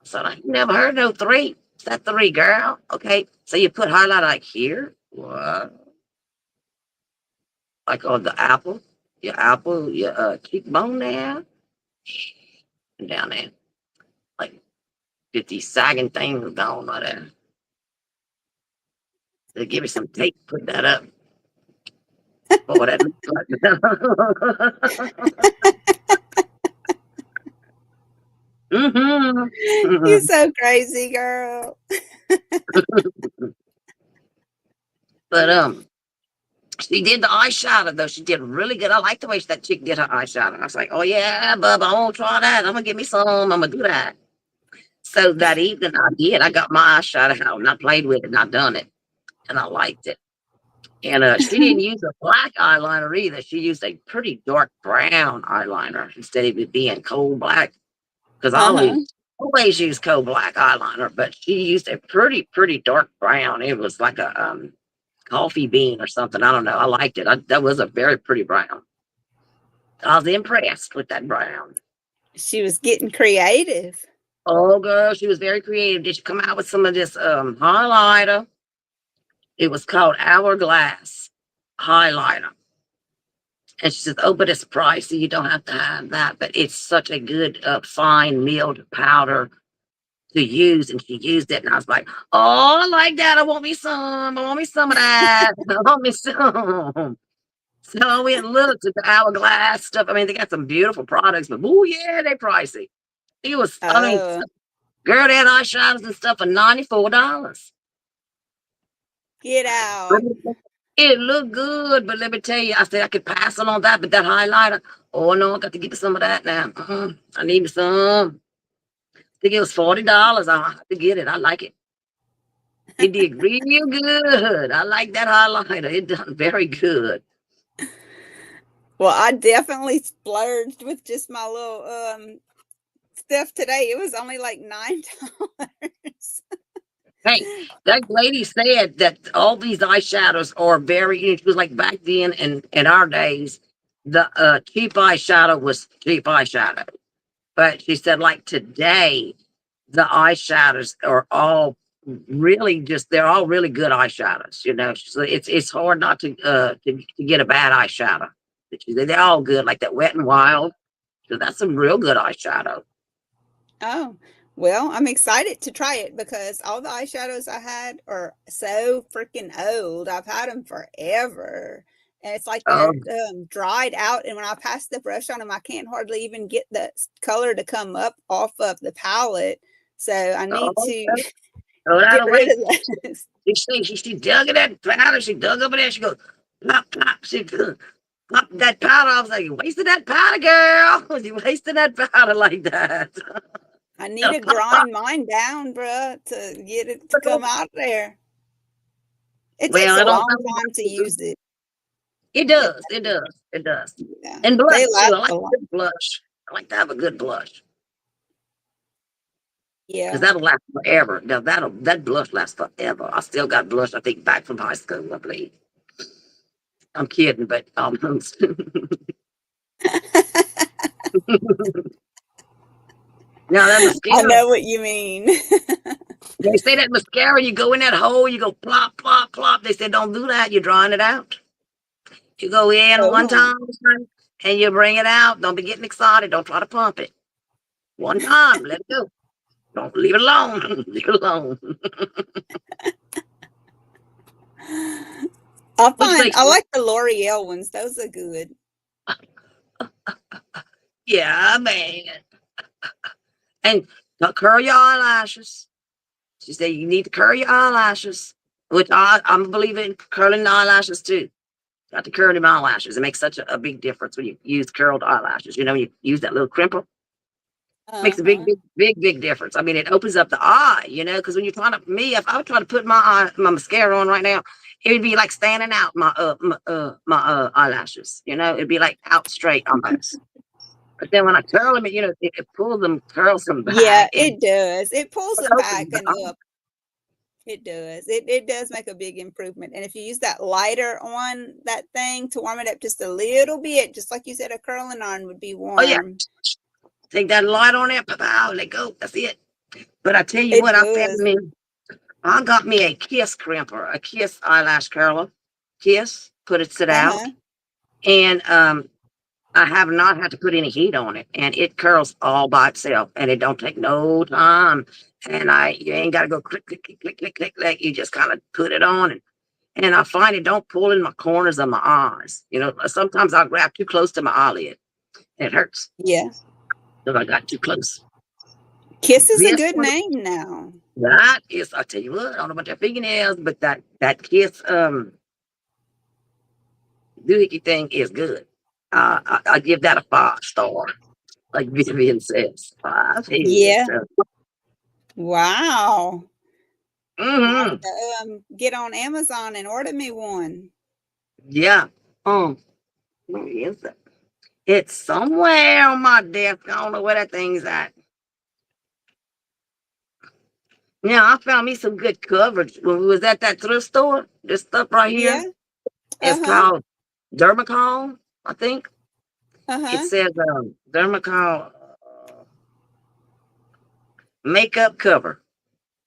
So I never heard no three. It's that three, girl. Okay. So you put highlight like here. What? Like on the apple. Your cheekbone there. And down there. Like 50 sagging things gone right there. So give me some tape, put that up. Boy, that looks like You're mm-hmm. so crazy, girl. But she did the eyeshadow though. She did really good. I like the way that chick did her eyeshadow. I was like, oh yeah, bub, I want to try that. I'm gonna give me some. I'm gonna do that. So that evening I did. I got my eyeshadow out and I played with it and I done it. And I liked it. And she didn't use a black eyeliner either. She used a pretty dark brown eyeliner instead of it being coal black. Because I Uh-huh. always use coal black eyeliner, but she used a pretty dark brown. It was like a coffee bean or something. I don't know. I liked it. That was a very pretty brown. I was impressed with that brown. She was getting creative. Oh, girl, she was very creative. Did she come out with some of this highlighter? It was called Hourglass highlighter. And she says, oh, but it's pricey. You don't have to have that. But it's such a good, fine milled powder to use. And she used it. And I was like, oh, I like that. I want me some. I want me some of that. I want me some. So we looked at the Hourglass stuff. I mean, they got some beautiful products, but oh, yeah, they pricey. It was, I mean, Oh, girl, they had eyeshadows and stuff for $94. get out. It looked good, but let me tell you, I said I could pass it on that, but that highlighter, oh no, I got to get some of that now. I need me some. I think it was $40. I have to get it. I like it. It did real good. I like that highlighter. It done very good. Well, I definitely splurged with just my little stuff today. It was only like $9. Hey, that lady said that all these eyeshadows are very, it was like back then in our days, the cheap eyeshadow was cheap eyeshadow. But she said, like today, the eyeshadows are all really just, they're all really good eyeshadows. So it's hard not to get a bad eyeshadow. But she said they're all good, like that Wet and Wild. So that's some real good eyeshadow. Oh, well, I'm excited to try it because all the eyeshadows I had are so freaking old. I've had them forever. And it's like they're Oh, dried out. And when I pass the brush on them, I can't hardly even get the color to come up off of the palette. So I need oh, to throw that get rid away. of those. She dug in that powder. She dug up in there. She goes, pop, pop. She popped that powder. I was like, you wasted that powder, girl. You wasted that powder like that. I need to Pop, pop. grind mine down, bruh, to get it to come out there. It takes Well, a it don't long come time to back. use it. It It does. It does. It does. yeah, And they blush too. last I like a a long. good blush. I like to have a good blush because Yeah. that'll last forever. Now that blush lasts forever. I still got blush. I think back from high school. I believe. I'm kidding, but now that I mascara. know what you mean. They say that mascara. You go in that hole. You go plop, plop, plop. They said don't do that. You're drawing it out. You go in Oh, one huh. time and you bring it out. Don't be getting excited. Don't try to pump it. One time, let it go. Don't leave it alone. Leave it alone. What you think? I like the L'Oreal ones. Those are good. Yeah, man. And curl your eyelashes. She said you need to curl your eyelashes, which I'm a believer in curling the eyelashes too. Got to curl them eyelashes. It makes such a big difference when you use curled eyelashes. You know, when you use that little crimper, makes a big, Uh-huh. big, big, big difference. I mean, it opens up the eye, you know, because when you're trying to, me, if I would try to put my mascara on right now, it would be like standing out my eyelashes, you know, it'd be like out straight almost. But then when I curl them, you know, it pulls them, curls them Yeah, back, and it does. It pulls it them opens back the and up. It does. It does make a big improvement. And if you use that lighter on that thing to warm it up just a little bit, just like you said, a curling iron would be oh yeah, warm. take that light on there, pow, let go. That's it. But I tell you It what, does. I got me a Kiss crimper, a Kiss eyelash curler. Kiss, put it sit out. Uh-huh. And I have not had to put any heat on it. And it curls all by itself. And it don't take no time. And you ain't gotta go click, click, click, click, click, click, click. You just kind of put it on and I find it don't pull in my corners of my eyes. You know, sometimes I'll grab too close to my eyelid. And it hurts. Yeah. If I got too close. Kiss is a This good one, name now. that is, I tell you what, I don't know about your fingernails, but that Kiss doohickey thing is good. I give that a 5 star, like Vivian says. 5 Yeah. is. Wow. I Mm-hmm. need to get on Amazon and order me one. Yeah. Where is it? It's somewhere on my desk. I don't know where that thing's at. Yeah, I found me some good coverage when we was at that thrift store. This stuff right Yeah. here is Uh-huh. called Dermacol, I think. It Uh-huh. says Dermacol makeup cover.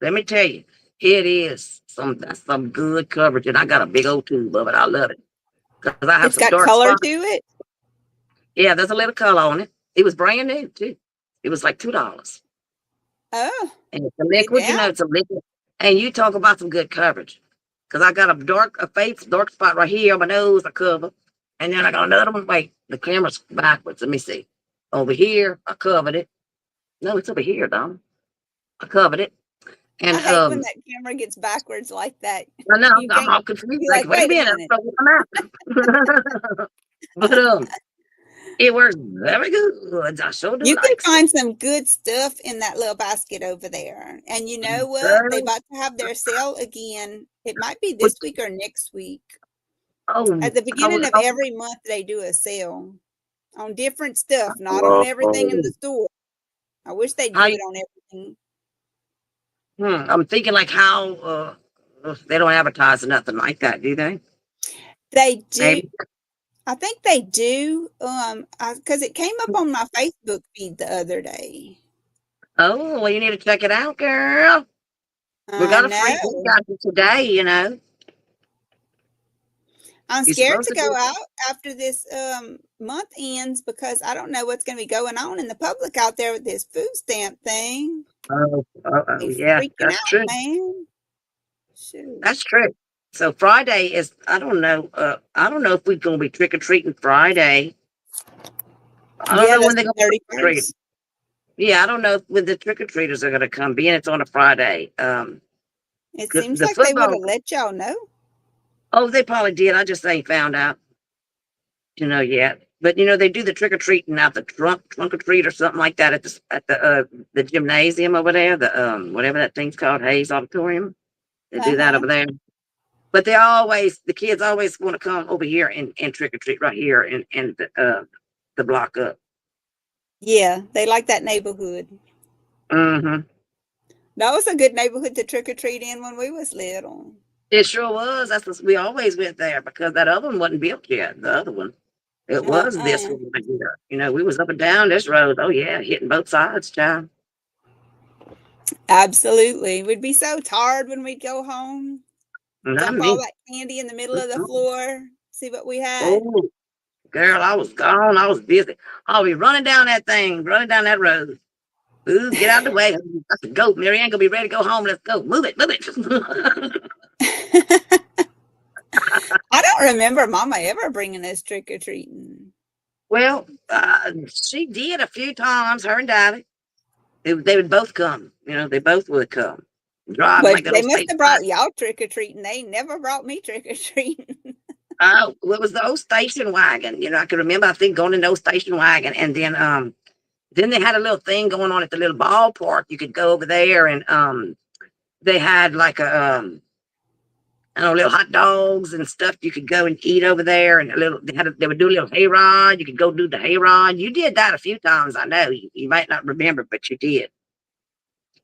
Let me tell you, it is some good coverage, and I got a big old tube of it. I love it because I have It's some got dark color to spots. it. Yeah, there's a little color on it. It was brand new too. It was like $2. Oh, And it's a get liquid, you down. know, it's a liquid. And you talk about some good coverage. Because I got a face dark spot right here on my nose, I cover. And then I got another one. Wait, the camera's backwards. Let me see. Over here, I covered it. No, it's over here, Dom. I covered it. And I hate when that camera gets backwards like that. I know You I'm can't all confused. be Like, like, wait a wait a minute, minute. I don't know what I'm at. But it works very good. I sure do You can likes it. find some good stuff in that little basket over there. And you know what? They Girl, about to have their sale again. It might be which, this week or next week. oh, At the I was, beginning of every month, they do a sale on different stuff, not on everything in the oh, store. I wish they'd how do you it on everything. I'm thinking like how they don't advertise or nothing like that, do they? They do. Maybe. I think they do. Because it came up on my Facebook feed the other day. Oh, well, you need to check it out, girl. We I got a free we know. got it today, you know. I'm You're scared supposed to to go do. out after this month ends because I don't know what's going to be going on in the public out there with this food stamp thing. Oh, Be yeah, freaking that's out, true. man. Shoot. That's true. So Friday is, I don't know if we're gonna be trick or treating Friday. I don't Yeah, know when that's they're the gonna be trick or treating. 31st. Yeah, I don't know when the trick or treaters are gonna come, being it's on a Friday. It 'Cause seems the like they would football. have let y'all know. Oh, they probably did. I just ain't found out, yet. But they do the trick or treating out the trunk or treat or something like that at the gymnasium over there, the whatever that thing's called, Hayes Auditorium. They do that Uh-huh. over there. But the kids always want to come over here and trick or treat right here in the block up. Yeah, they like that neighborhood. Hmm. That was a good neighborhood to trick or treat in when we was little. It sure was. We always went there because that other one wasn't built yet. The other one, it was this Uh-uh. one right here. We was up and down this road. Oh yeah, hitting both sides, child. Absolutely. We'd be so tired when we'd go home, Not dump all me. that candy in the middle of the floor, see what we had. Oh, girl, I was gone. I was busy. I'll be running down that thing, running down that road. Ooh, get out of the way. I said, go. Mary Ann gonna be ready to go home. Let's go. Move it, move it. I don't remember Mama ever bringing us trick or treating. Well, she did a few times. Her and Daddy, they would both come. They both would come. Drive But like that they old must station have wagon. brought y'all trick or treating. They never brought me trick or treating. Oh, well, it was the old station wagon. I can remember. I think going in the old station wagon, and then they had a little thing going on at the little ballpark. You could go over there, and they had like I don't know, little hot dogs and stuff you could go and eat over there, and they would do a little hayride. You could go do the hayride. You did that a few times, I know. You might not remember, but you did.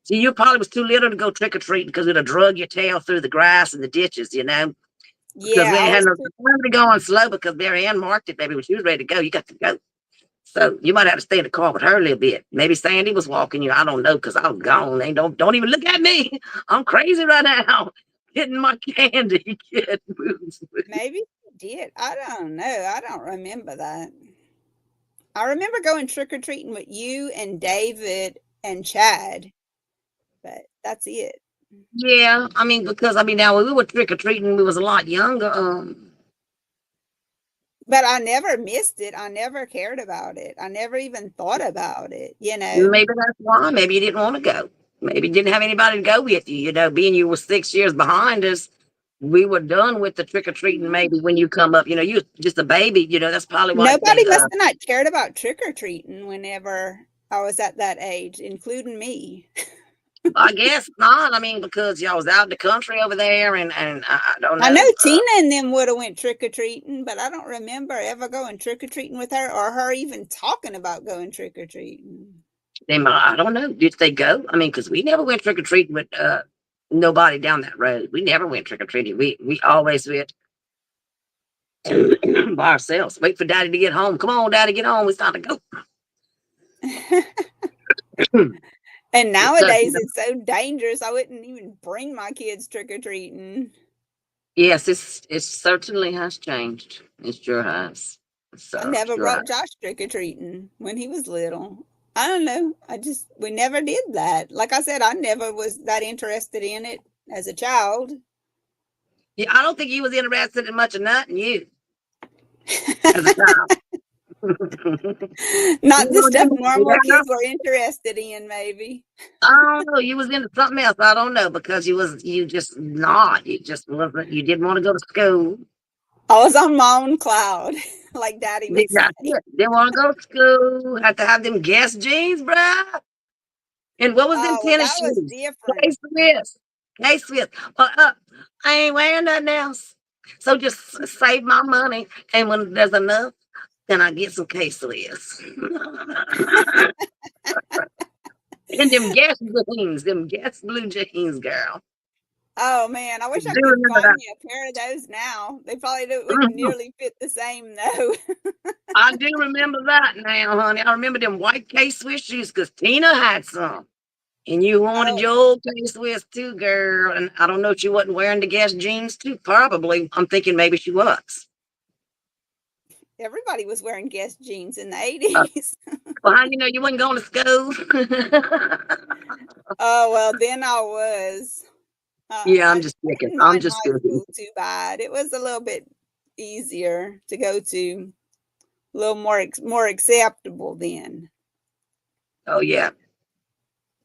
See, you probably was too little to go trick or treating because it'd have drug your tail through the grass and the ditches, because Yeah, we I ain't had was no too. time to go on slow because Mary Ann marked it, baby. When she was ready to go, you got to go. So you might have to stay in the car with her a little bit. Maybe Sandy was walking you. I don't know because I was gone. They don't even look at me. I'm crazy right now. Getting my candy. Getting booze. Maybe she did. I don't know. I don't remember that. I remember going trick or treating with you and David and Chad, but that's it. Yeah, because now when we were trick or treating, we was a lot younger. But I never missed it. I never cared about it. I never even thought about it, you know. Maybe that's why. Maybe you didn't want to go. Maybe you didn't have anybody to go with you. Being you were 6 years behind us, we were done with the trick or treating. Maybe when you come up, you were just a baby. That's probably why Nobody must have not cared about trick or treating whenever I was at that age, including me. I guess not. Because y'all was out in the country over there, and I don't I know know. Tina and them would have went trick or treating, but I don't remember ever going trick or treating with her or her even talking about going trick or treating. I don't know. Did they go? Because we never went trick or treating with nobody down that road. We never went trick or treating. We always went by ourselves. Wait for Daddy to get home. Come on, Daddy, get home. It's time to go. And So, nowadays it's so dangerous. I wouldn't even bring my kids trick or treating. yes, it certainly has changed. It sure has. I So never sure has. brought Josh trick or treating when he was little. I don't know. We never did that. Like I said, I never was that interested in it as a child. Yeah, I don't think he was interested in much of nothing. You as a child. Not the stuff normal Yeah, kids were interested in, maybe. I don't know. You was into something else. I don't know because you just not. You just wasn't. You didn't want to go to school. I was on my own cloud, like Daddy would say. That's it. Didn't want to go to school. Had to have them Guess jeans, bruh. And what was them Oh, well, tennis that was shoes? different. K-Swiss. K-Swiss. Well, I ain't wearing nothing else. So just save my money. And when there's enough, then I get some K-Swiss. And them Guess blue jeans, girl. Oh man, I I wish I do could remember find that. me a pair of those now. They probably wouldn't Mhm. nearly fit the same though. I do remember that now, honey. I remember them white K-Swiss shoes because Tina had some. And you wanted Oh, your old K-Swiss too, girl. And I don't know if she wasn't wearing the Guess jeans too. Probably. I'm thinking maybe she was. Everybody was wearing Guess jeans in the Uh, 80s. well, how you know you wasn't going to school? Oh, well, then I was. Yeah, I'm I just picking. didn't I'm mind just high kidding. school too bad. It was a little bit easier to go to, a little more acceptable then. Oh yeah.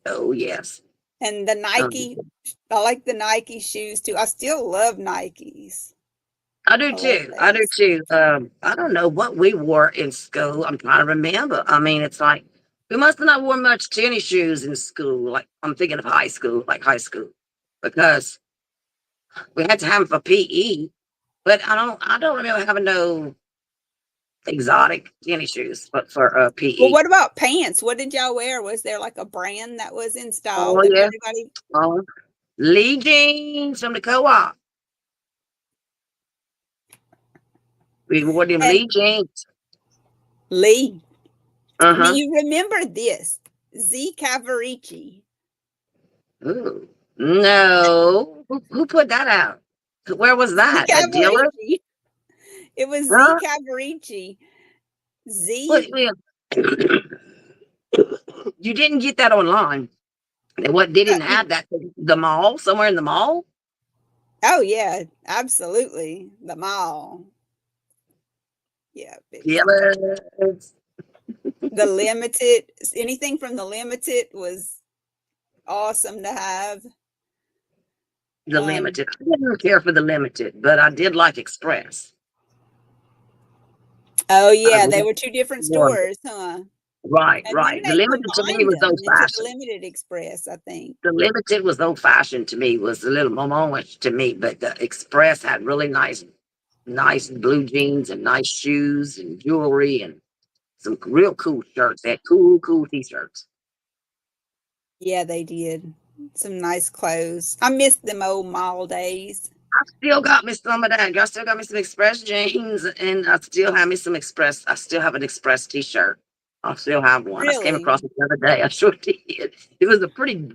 Oh yes. And the Nike, Um, I like the Nike shoes too. I still love Nikes. I do I love too. I do those. too. I don't know what we wore in school. I'm trying to remember. I mean, it's like we must have not worn much tennis shoes in school. Like I'm thinking of high school, like high school, because we had to have them for PE. But I don't remember having no exotic tennis shoes, but for Well, PE. what about pants? What did y'all wear? Was there like a brand that was in style Oh that yeah. everybody? Oh, Lee jeans from the co-op. We wore them And Lee jeans. Lee, Uh do huh. you remember this? Z Cavaricci. Ooh. No. Who put that out? Where was Z that? At dealer? Cavaricci. It was Z Huh? Cavaricci. Wait, Z. wait. You didn't get that online. What they didn't have that the mall somewhere in the mall? Oh yeah, absolutely. The mall. Yeah, Dealers. the limited, anything from the limited was awesome to have. The Um, limited. I didn't care for the limited, but I did like Express. oh I yeah, they really were two different wanted it. stores, huh? Right, And then right. The they limited to me combined was them old into the fashioned. Limited Express, I think. The limited was old fashioned to me, was a little moment to me, but the Express had really nice blue jeans and nice shoes and jewelry and some real cool shirts. They had cool t-shirts. Yeah, they did. Some nice clothes. I miss them old mall days. I still got me some of that. I still got me some Express jeans, and I still have me some Express. I still have an Express t-shirt. I still have one. I came across Really? it the other day. I sure did. It was a pretty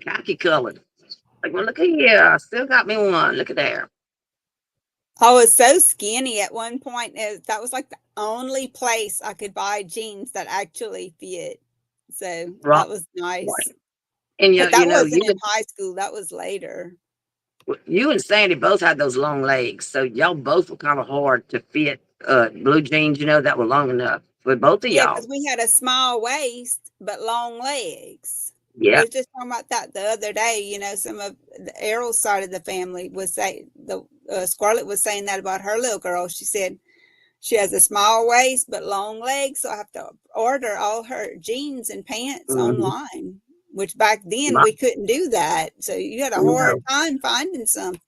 khaki colored. Like, well, look at here. I still got me one. Look at there. I was so skinny at one point. That was like the only place I could buy jeans that actually fit. So Right, that was right. nice. And But you that know, wasn't in high school. That was later. you and Sandy both had those long legs, so y'all both were kind of hard to fit. Blue jeans, that were long enough for both of Yeah, because y'all. we had a small waist but long legs. We Yeah. was just talking about that the other day. Some of the Errol's side of the family was saying Scarlett was saying that about her little girl. She said she has a small waist but long legs, so I have to order all her jeans and pants Hmm. online. Which back then we couldn't do that, so you had a hard No. time finding something.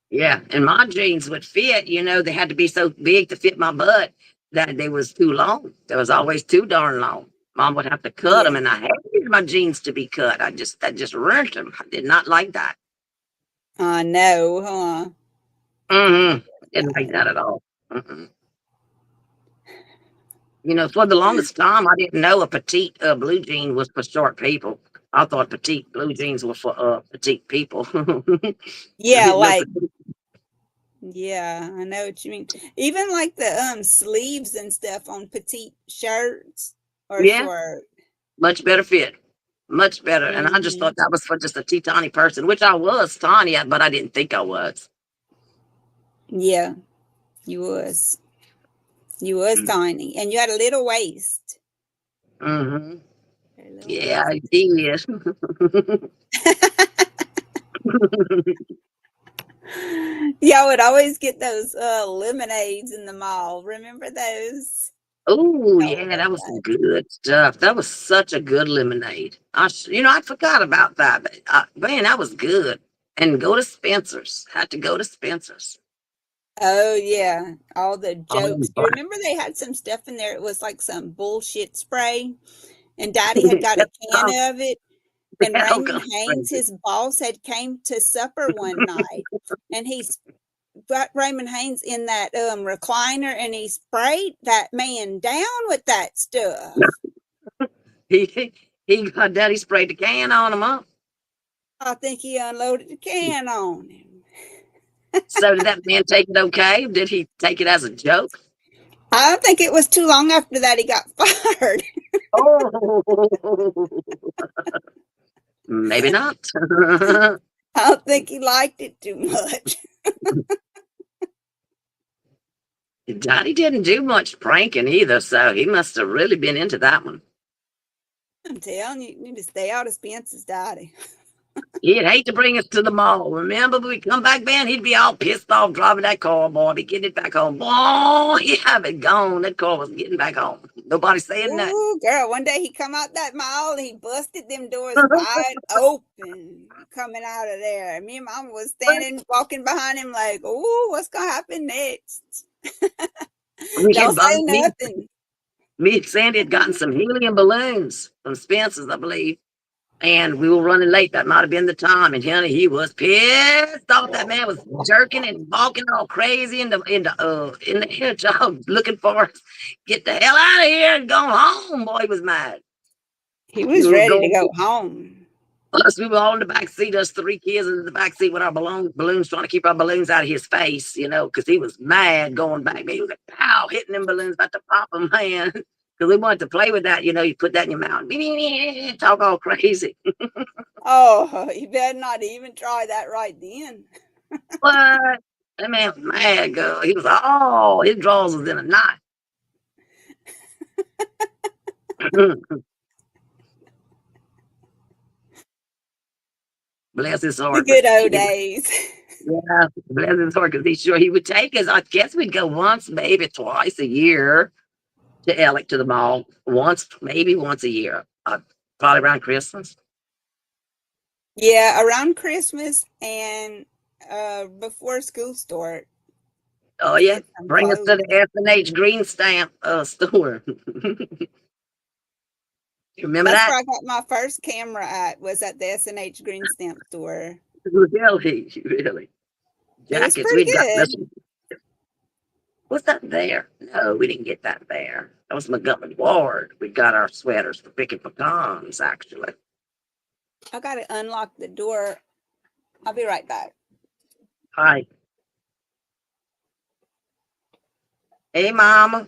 Yeah, and my jeans would fit. They had to be so big to fit my butt that they was too long. They was always too darn long. Mom would have to cut them, Yeah, and I hated my jeans to be cut. That just ruined them. I did not like that. I know, huh? Mm-hmm. Didn't like that at all. Mm-mm. For the longest time, I didn't know a petite blue jean was for short people. I thought petite blue jeans were for petite people. I Yeah, didn't know like petite. yeah, I know what you mean. Even like the sleeves and stuff on petite shirts or Yeah, short. much better fit. Much better. And I just Hmm. thought that was for just a tiny person, which I was tiny, but I didn't think I was. Yeah, you was. You was tiny. And you had a little waist. Mm-hmm. A little Yeah, waist. I did. Yeah, I would always get those lemonades in the mall. Remember those? Oh, I yeah, love that was some that. good stuff. That was such a good lemonade. I forgot about that, but man, that was good. And go to Spencer's. Had to go to Spencer's. Oh yeah, all the Oh, jokes. You boy. remember they had some stuff in there? It was like some bullshit spray, and Daddy had got a can of it. And Raymond Welcome, Haynes, Spencer's. his boss, had came to supper one night, and he's got Raymond Haynes in that recliner, and he sprayed that man down with that stuff. He got daddy sprayed the can on him up. I think he unloaded the can on him. So did that man take it okay? Did he take it as a joke? I don't think it was too long after that he got fired. Oh, maybe not. I don't think he liked it too much. Daddy didn't do much pranking either, so he must have really been into that one. I'm telling you, you need to stay out of Spence's daddy. He'd hate to bring us to the mall. Remember, when we come back, man, he'd be all pissed off driving that car, boy. Be getting it back home. Boy, he have it gone. That car was getting back home. Nobody saying nothing. Ooh, girl, one day he come out that mall and he busted them doors wide open coming out of there. Me and Mama was standing, walking behind him like, ooh, what's going to happen next? We Don't had say nothing. me and Sandy had gotten some helium balloons from Spencer's, I believe. And we were running late. That might have been the time. And honey, he was pissed off. That man was jerking and balking all crazy in the air job looking for us. Get the hell out of here and go home. Boy, he was mad. He We was were ready to going. go home. Us, we were all in the back seat. Us 3 kids in the back seat with our balloons, trying to keep our balloons out of his face, because he was mad going back. He was like, pow, hitting them balloons about to pop them, man. Because we wanted to play with that, you put that in your mouth, talk all crazy. Oh, you better not even try that right then. What? That man was mad, girl. He was like, oh, his drawers was in a knot. Bless his The heart, but good old days. yeah, bless his heart because he's sure he would take us. I guess we'd go once, maybe twice a year to Alec to the mall. Maybe once a year. Probably around Christmas. Yeah, around Christmas and before school start Oh to yeah, get some bring us to clothes. the S&H Green Stamp store. You remember That's that? where I got my first camera at, was at the S&H Green Stamp store. Really, really. It was Jackets. pretty We'd got this. good. Was that there? No, we didn't get that there. That was Montgomery Ward. We got our sweaters for picking pecans, actually. I got to unlock the door. I'll be right back. Hi. Hey, Mama.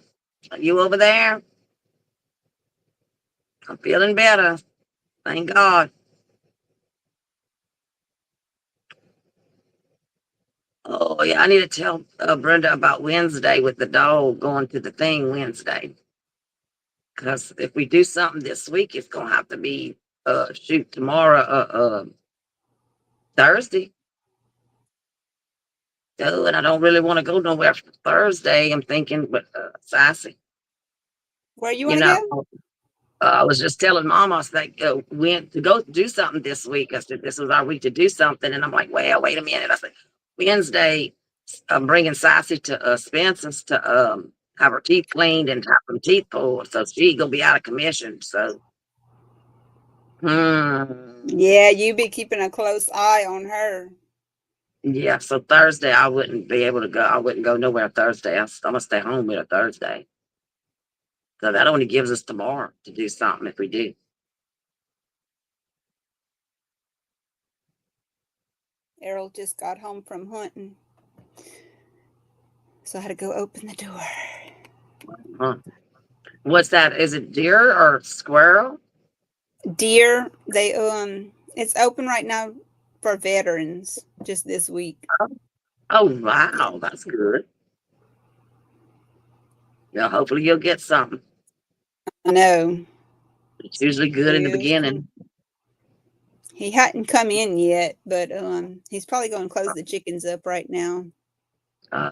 Are you over there? I'm feeling better. Thank God. Oh, yeah. I need to tell Brenda about Wednesday with the dog going to the thing Wednesday. Because if we do something this week, it's going to have to be, shoot, tomorrow, Thursday. Oh, and I don't really want to go nowhere for Thursday. I'm thinking, but Sassy, Where you you want to know, go? I was just telling Mama, I was like, went to go do something this week. I said, this was our week to do something. And I'm like, well, wait a minute. I said, Wednesday, I'm bringing Sassy to Spencer's to have her teeth cleaned and have her teeth pulled. So she going to be out of commission. So, Yeah, you be keeping a close eye on her. yeah. So Thursday, I wouldn't be able to go. I wouldn't go nowhere Thursday. I'm going to stay home with her Thursday. So that only gives us tomorrow to do something if we do. Errol just got home from hunting, so I had to go open the door. Huh. What's that? Is it deer or squirrel? Deer, it's open right now for veterans just this week. Oh, wow. That's good. Yeah, hopefully you'll get something. No, It's usually good in the we'll see. beginning. He hadn't come in yet, but he's probably going to close the chickens up right now. Uh,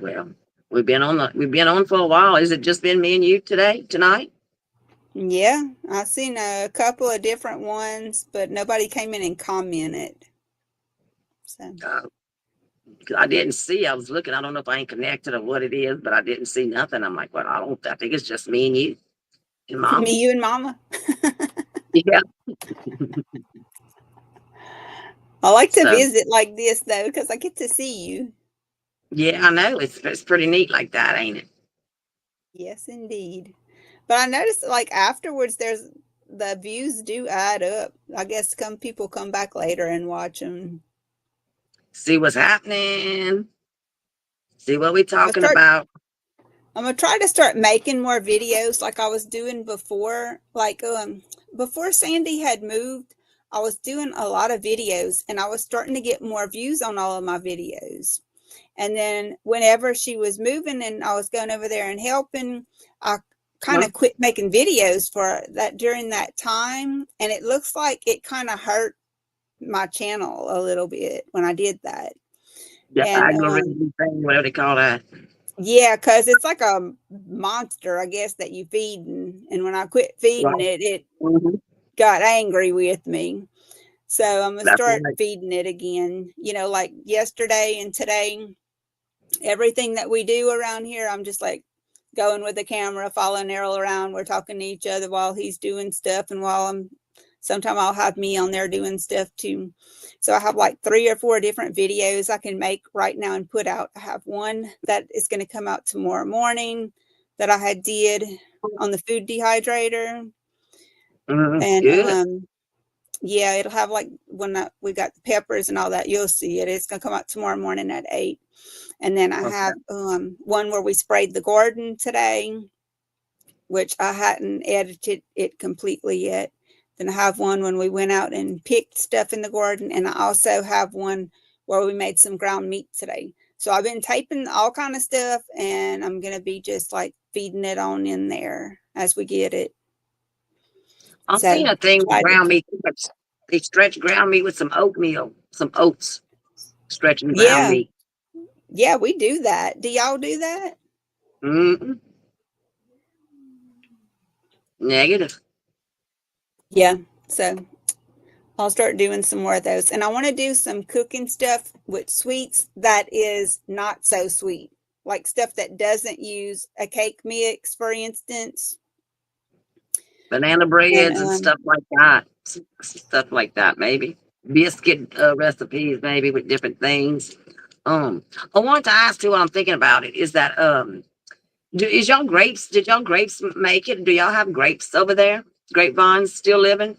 well, we've been on for a while. Has it just been me and you tonight? Yeah, I've seen a couple of different ones, but nobody came in and commented. So Uh, I didn't see. I was looking. I don't know if I ain't connected or what it is, but I didn't see nothing. I'm like, well, I don't. I think it's just me and you and Mama. me, you, and Mama. Yeah. I like to So visit like this though because I get to see you. yeah, I know it's pretty neat like that, ain't it? Yes, indeed. But I noticed like afterwards, the views do add up. I guess people come back later and watch them. See what's happening. See what we I'm gonna talking start. about. I'm gonna try to start making more videos like I was doing before. Like before Sandy had moved, I was doing a lot of videos and I was starting to get more views on all of my videos. And then whenever she was moving and I was going over there and helping, I kind Huh? of quit making videos for that during that time. And it looks like it kind of hurt my channel a little bit when I did that. The And algorithm thing, whatever they call that. yeah, because it's like a monster, I guess, that you feed. And when I quit feeding Right. it, it Hmm. got angry with me. So I'm going to That's start right. feeding it again. You know, like yesterday and today, everything that we do around here, I'm just like going with the camera, following Errol around. We're talking to each other while he's doing stuff, and while sometimes I'll have me on there doing stuff too. So I have like 3 or 4 different videos I can make right now and put out. I have one that is going to come out tomorrow morning that I had did on the food dehydrator, and Good. yeah, it'll have like when we got the peppers and all that. You'll see it. It's going to come out tomorrow morning at 8. And then I Okay. have one where we sprayed the garden today, which I hadn't edited it completely yet. Then I have one when we went out and picked stuff in the garden. And I also have one where we made some ground meat today. So I've been taping all kind of stuff and I'm going to be just like feeding it on in there as we get it. I've So seen a thing with excited. ground meat. They stretch ground meat with some oatmeal, some oats, stretching ground Yeah. meat. Yeah, we do that. Do y'all do that? Mm-mm. Negative. Yeah. So I'll start doing some more of those. And I want to do some cooking stuff with sweets that is not so sweet, like stuff that doesn't use a cake mix, for instance. Banana And breads and stuff like that. Stuff like that, maybe. Biscuit recipes, maybe with different things. Um, I wanted to ask too. What I'm thinking about it is that is y'all grapes? Did y'all grapes make it? Do y'all have grapes over there? Grapevines still living?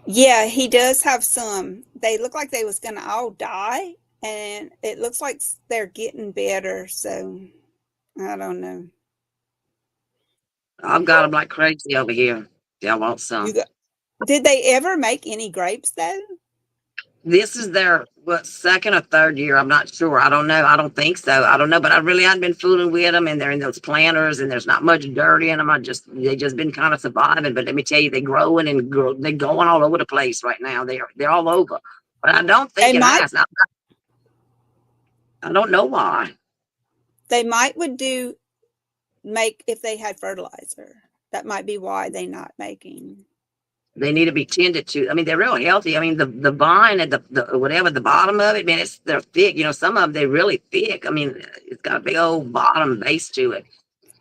yeah, he does have some. They look like they was going to all die. And it looks like they're getting better. So I don't know. I've got them like crazy over here. Y'all want You some? got, did they ever make any grapes though? This is their what second or third year. I'm not sure. I don't know. I don't think so. I don't know. But I really hadn't been fooling with them, and they're in those planters, and there's not much dirt in them. They just been kind of surviving. But let me tell you, they're growing and they're going all over the place right now. They're all over. But I don't They think it might has. I don't know why. they might would do make if they had fertilizer. That might be why they not making. They need to be tended to. I mean, they're real healthy. I mean, the vine at the whatever the bottom of it, man, they're thick. You know, some of them they're really thick. I mean, it's got a big old bottom base to it.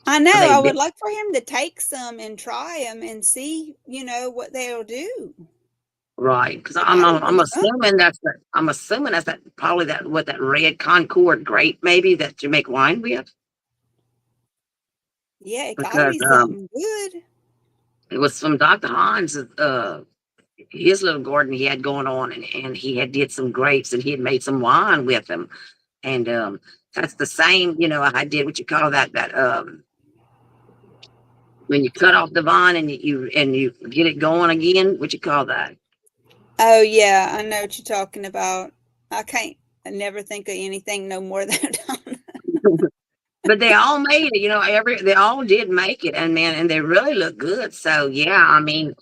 I know. So I they would like for him to take some and try them and see, what they'll do. right, because They I'm got to I'm do I'm something. assuming I'm assuming that's that probably that what that red Concord grape maybe that you make wine with Yeah, it got to because be something good. it was from Dr. Hans his little garden he had going on and he had did some grapes and he had made some wine with them and that's the same I did what you call that when you cut off the vine and you get it going again what you call that. Oh yeah, I know what you're talking about. I can't. I never think of anything no more than But they all made it, they all did make it, and man, and they really look good. So yeah, I mean,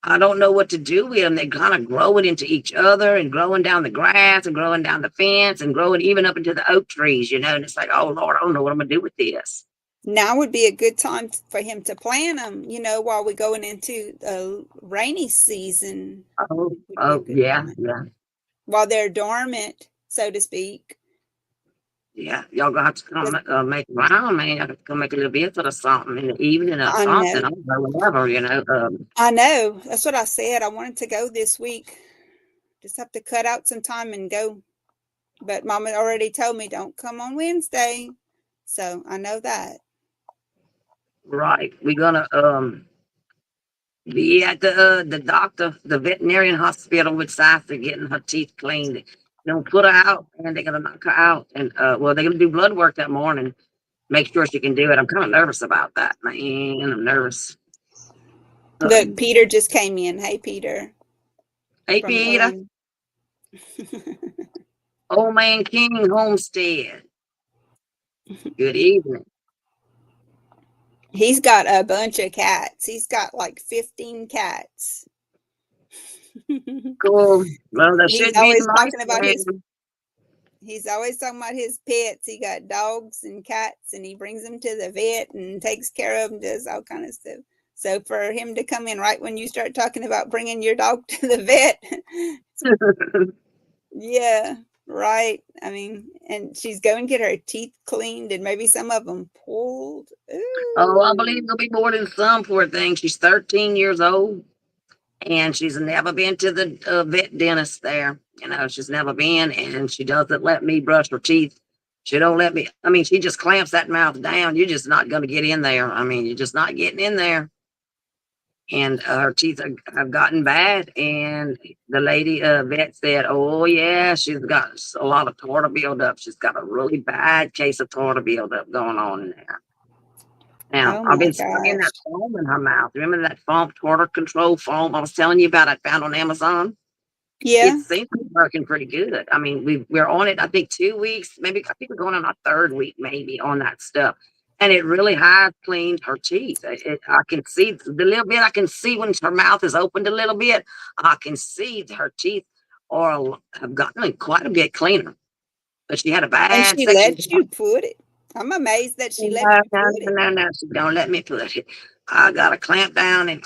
I don't know what to do with them. They kind of growing into each other and growing down the grass and growing down the fence and growing even up into the oak trees, and it's like, oh Lord, I don't know what I'm gonna do with this. now would be a good time for him to plant them. While we're going into the rainy season, Oh, would be a oh good yeah, time yeah, while they're dormant, so to speak. yeah. Y'all gonna have to come make around, man. Y'all have to come make a little visit or something in the evening or I something. know. I don't know, whatever. I know. That's what I said. I wanted to go this week. Just have to cut out some time and go. But Mama already told me don't come on Wednesday. So I know that. Right. We're gonna be at the doctor, the veterinarian hospital with Sasha getting her teeth cleaned. They're gonna put her out and they're gonna knock her out. And well, they're gonna do blood work that morning. make sure she can do it. I'm kind of nervous about that, man. I'm nervous. Look, Peter just came in. Hey, Peter Hey, from Peter. Ellen. Old Man King Homestead. Good evening. He's got a bunch of cats. He's got like 15 cats. Cool. Well, there He's should be always mice talking about his around. he's always talking about his pets. He got dogs and cats and he brings them to the vet and takes care of them, does all kind of stuff. So for him to come in right when you start talking about bringing your dog to the vet, yeah, right. I mean, and she's going to get her teeth cleaned and maybe some of them pulled. Oh, I believe Ooh. there'll be more than some, poor thing. She's 13 years old and she's never been to the vet dentist there. She's never been, and she doesn't let me brush her teeth. She don't let me. I mean, she just clamps that mouth down. You're just not going to get in there. I mean, you're just not getting in there. And her teeth have gotten bad. And the lady vet said, "Oh yeah, she's got a lot of tartar buildup. She's got a really bad case of tartar buildup going on in there." Now, Oh I've my been spraying that gosh. foam in her mouth. Remember that foam, tartar control foam I was telling you about I found on Amazon? It Yeah. seems to be working pretty good. I mean, we're on it, I think, 2 weeks, maybe. I think we're going on our third week, maybe, on that stuff. And it really has cleaned her teeth. I can see the little bit. I can see when her mouth is opened a little bit. I can see her teeth have gotten quite a bit cleaner. But she had a And bad she section. lets you put it. I'm amazed that she lets No, you no, put no, it. no, no. She don't let me put it. I got to clamp down and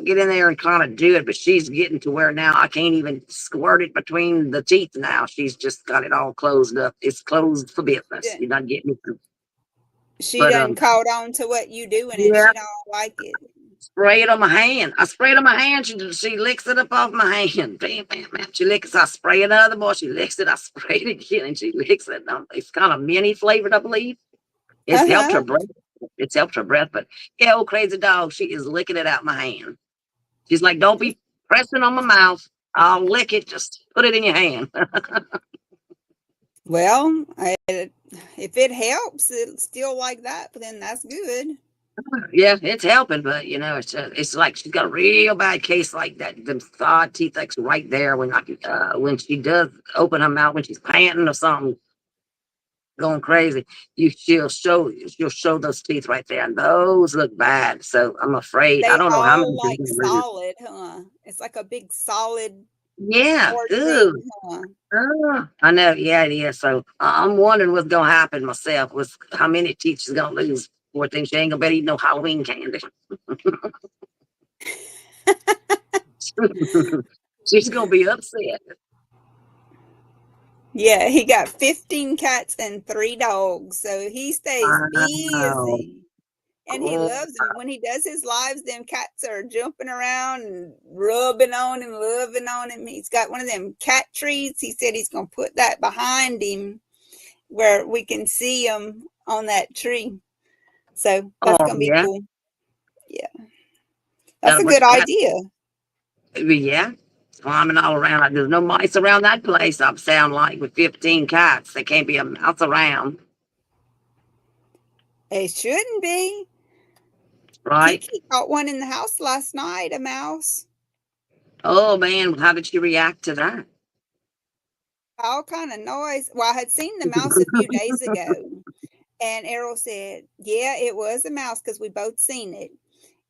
get in there and kind of do it. But she's getting to where now I can't even squirt it between the teeth now. She's just got it all closed up. It's closed for business. Yeah. You're not getting me. She But done caught on to what you doing and yeah, she don't like it. spray it on my hand. I spray it on my hand. She licks it up off my hand. Bam, bam, bam. She licks. I spray another more. She licks it. I spray it again, and she licks it. It's kind of mini flavored, I believe. It's helped her Uh-huh. breath. It's helped her breath. But yeah, old crazy dog, she is licking it out my hand. She's like, don't be pressing on my mouth. I'll lick it. Just put it in your hand. Well, if it helps, it's still like that, but then that's good. Yeah, it's helping, but it's like she's got a real bad case like that. Them side teeth like right there when she does open her mouth when she's panting or something going crazy. She'll show those teeth right there, and those look bad. So I'm afraid I They don't know how all many she's like gonna lose. solid, huh? It's like a big solid Yeah, hard ooh. thing, huh? I know, yeah, it is. So I'm wondering what's gonna happen myself. Was how many teeth she's gonna lose? Poor thing, she ain't gonna be eating no Halloween candy. She's gonna be upset. Yeah, he got 15 cats and 3 dogs, so he stays Wow. busy. And he Oh, loves them. When he does his lives, them cats are jumping around and rubbing on him, loving on him. He's got one of them cat trees. He said he's going to put that behind him where we can see him on that tree. So that's oh going to be yeah. cool. Yeah, that's Got a a bunch good of cats. idea. Yeah. Climbing all around. Like there's no mice around that place. I sound like with 15 cats. There can't be a mouse around, It shouldn't be. right? Kiki caught one in the house last night, a mouse. Oh man, how did she react to that? All kind of noise. Well, I had seen the mouse a few days ago, and Errol said, "Yeah, it was a mouse because we both seen it."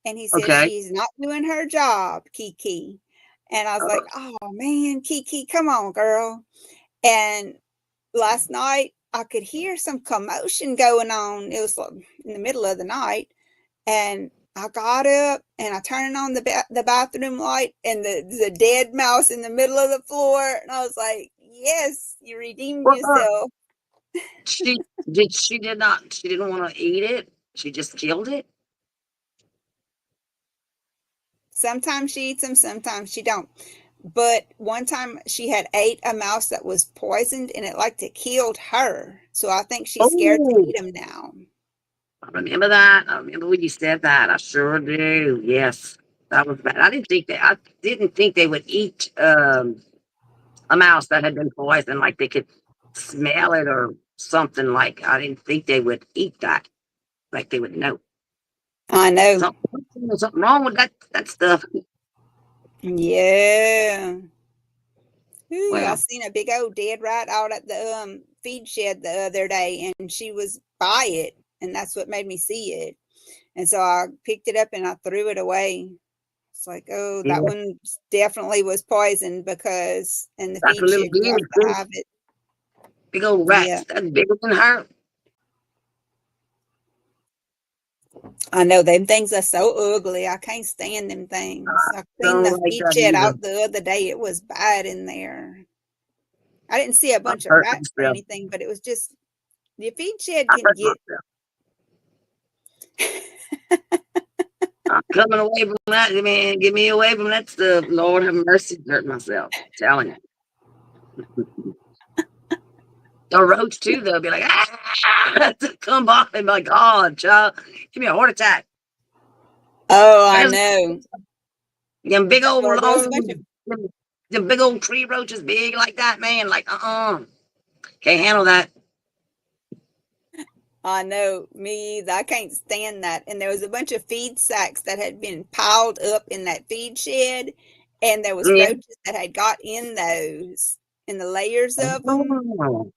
And he said, Okay. "She's not doing her job, Kiki." And I was Uh, like, "Oh man, Kiki, come on, girl." And last night I could hear some commotion going on. It was like in the middle of the night, and I got up and I turned on the bathroom light, and the dead mouse in the middle of the floor. And I was like, "Yes, you redeemed well, yourself." she didn't want to eat it. She just killed it. Sometimes she eats them, sometimes she don't. But one time she had ate a mouse that was poisoned and it like to killed her. So I think she's scared to Oh, eat them now. I remember that. I remember when you said that. I sure do. Yes, that was bad. I didn't think they would eat a mouse that had been poisoned. Like they could smell it or something. Like I didn't think they would eat that. like they would know. I know. Something wrong with that stuff. Yeah. Ooh, I Well, seen a big old dead rat out at the feed shed the other day, and she was by it, and that's what made me see it. And so I picked it up and I threw it away. It's like, oh, that yeah, one definitely was poisoned because in the that's a feed little shed you have guinea to too. have it. Big old Yeah, rats. That's bigger than her. I know them things are so ugly. I can't stand them things. I cleaned Don't the like feed that shed either. out the other day. It was bad in there. I didn't see a I bunch of hurt rats or myself. anything, but it was just the feed shed I can hurt get. myself. I'm coming away from that. Man, get me away from that stuff. Lord have mercy, hurt myself. I'm telling you. A roach too, they'll be like, ah, come by and be like, oh, child, give me a heart attack. Oh, I I just know. them big old Well, there was a bunch of. long, them big old tree roaches, big like that, man. Like, can't handle that. I know, me either. I can't stand that. And there was a bunch of feed sacks that had been piled up in that feed shed, and there was Yeah. roaches that had got in those, in the layers of them. Oh,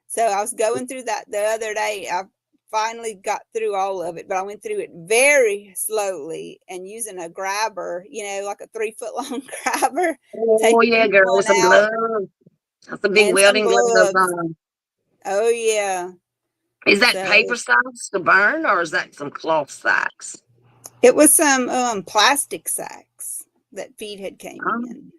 So I was going through that the other day. I finally got through all of it, but I went through it very slowly and using a grabber, like a 3 foot long grabber, oh yeah, taking girl, with one some out gloves. Some big and some welding gloves gloves. on. Oh, yeah. Is that So paper sacks to burn, or is that some cloth sacks? it was some plastic sacks that feed had came Um, in.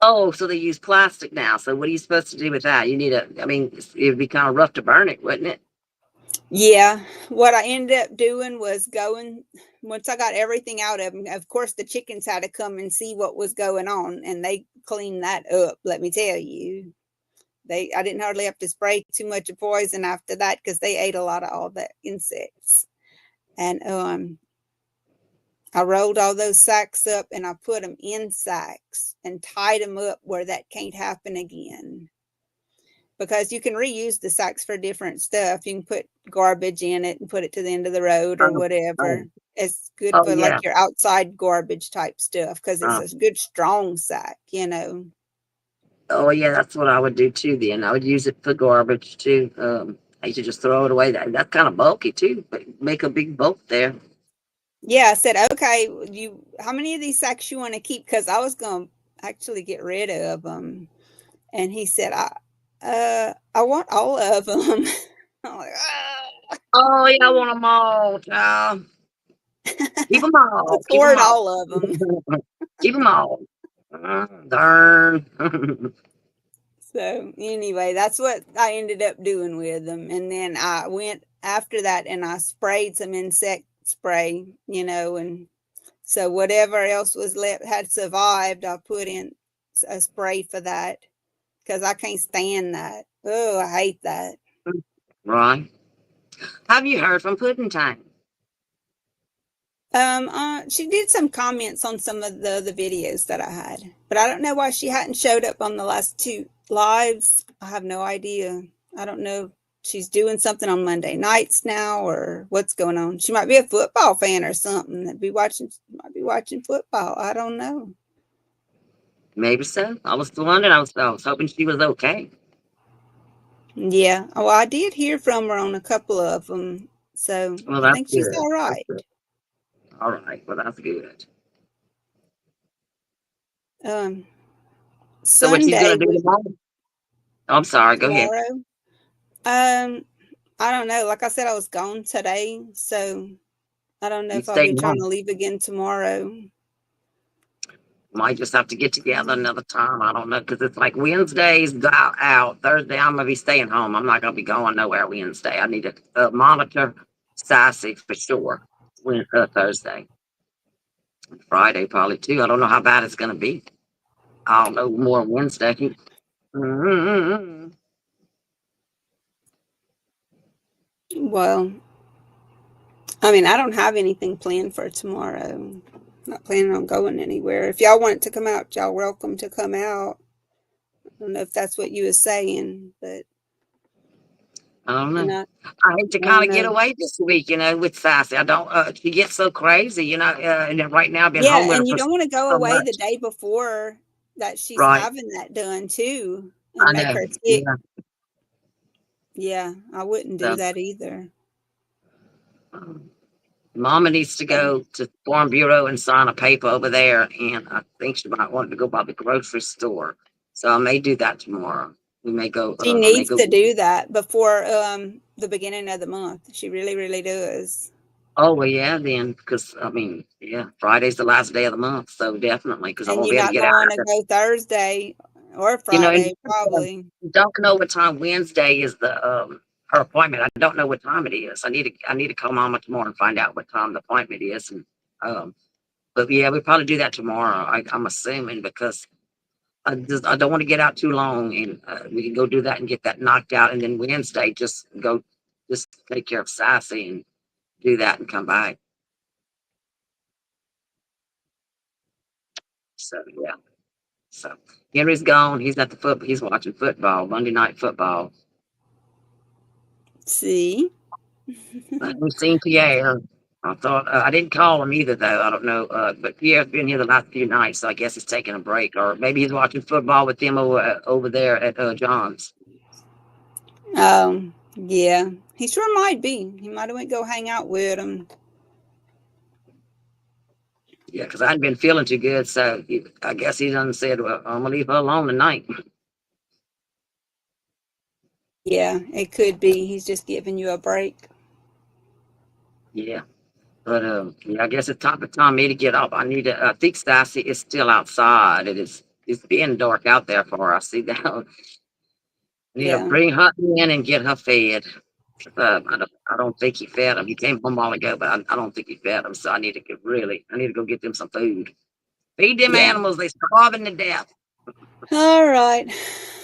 oh, so they use plastic now. So what are you supposed to do with that? You need a. I mean, it'd be kind of rough to burn it, wouldn't it? Yeah, what I ended up doing was going once I got everything out of them. Of course, the chickens had to come and see what was going on, and they cleaned that up. Let me tell you, I didn't hardly have to spray too much of poison after that because they ate a lot of all the insects. And I rolled all those sacks up and I put them in sacks and tied them up where that can't happen again. Because you can reuse the sacks for different stuff. You can put garbage in it and put it to the end of the road or Oh, oh, whatever. It's good oh for yeah. like your outside garbage type stuff because it's Uh, a good strong sack. oh yeah, that's what I would do too. Then I would use it for garbage too. I used to just throw it away. That's kind of bulky too, but make a big bulk there. Yeah, I said, okay, how many of these sacks you want to keep? Because I was going to actually get rid of them. And he said, I want all of them. I'm like, ah. Oh yeah, I want them all, child. Keep them all. Let's Keep them hoard all. all of them. Keep them all. Darn. So anyway, that's what I ended up doing with them. And then I went after that and I sprayed some insect spray, and so whatever else was left had survived, I put in a spray for that because I can't stand that. Oh, I hate that. Right. Have you heard from Pudding Time? She did some comments on some of the videos that I had, but I don't know why she hadn't showed up on the last two lives. I have no idea. I don't know if she's doing something on Monday nights now or what's going on. She might be a football fan or something that might be watching football. I don't know. Maybe so. I was wondering. I was hoping she was okay. Yeah. Oh, I did hear from her on a couple of them, so Well, I that's think she's good. all That's right. good. All right. Well, that's good. Um, So, what you Sunday gonna do we tomorrow? Oh, I'm sorry. Go ahead. tomorrow. Um, I don't know. Like I said, I was gone today, so I don't know You if I'll be staying trying to home? leave again tomorrow. Might just have to get together another time. I don't know because it's like Wednesdays out. Thursday, I'm gonna be staying home. I'm not gonna be going nowhere Wednesday. I need to monitor Sassy for sure. Thursday, Friday probably too. I don't know how bad it's gonna be. I'll know more Wednesday. Mm-hmm. Well, I mean, I don't have anything planned for tomorrow. Not planning on going anywhere. If y'all want to come out, y'all welcome to come out. I don't know if that's what you were saying, but I don't And know. I I hate to I don't kind of get know. away this week, with Sassy. I don't. She gets so crazy, and then right now I've been home Yeah, with her and you for don't wanna go so away the much. day before that she's Right. having that done too and I make know. her sick. Yeah. Yeah, I wouldn't do So, that either. um, Mama needs to So, go to the Farm Bureau and sign a paper over there, and I think she might want to go by the grocery store. So I may do that tomorrow. We may go. she I may needs go. to do that before, the beginning of the month. She really, really does. Oh well, yeah, then because I mean, yeah, Friday's the last day of the month, so definitely because I And won't you're be able to not get out going to after. go Thursday or And Friday, probably. don't know what time Wednesday is the her appointment. I don't know what time it is. I need to call Mama tomorrow and find out what time the appointment is. And um, but yeah, we probably do that tomorrow. I'm assuming because I don't want to get out too long, and we can go do that and get that knocked out, and then Wednesday just take care of Sassy and do that and come back. So yeah. So Henry's gone. He's at the foot. He's watching football, Monday night football. See? I haven't seen Pierre. I thought I didn't call him either, though. I don't know, but Pierre's been here the last few nights, so I guess he's taking a break, or maybe he's watching football with them over there at John's. Yeah. He sure might be. He might have went go hang out with him. Yeah, because I hadn't been feeling too good, so I guess he done said, "Well, I'm gonna leave her alone tonight." Yeah, it could be. He's just giving you a break. Yeah, but yeah, I guess it's time for Tommy to get up. I need to. I think Stacy is still outside. It's being dark out there for her. I see that. I need to Yeah. bring her in and get her fed. I don't think he fed them. He came home a while ago, but I don't think he fed them. So I need to go get them some food. Feed them Yeah. animals. They starving to death. All right.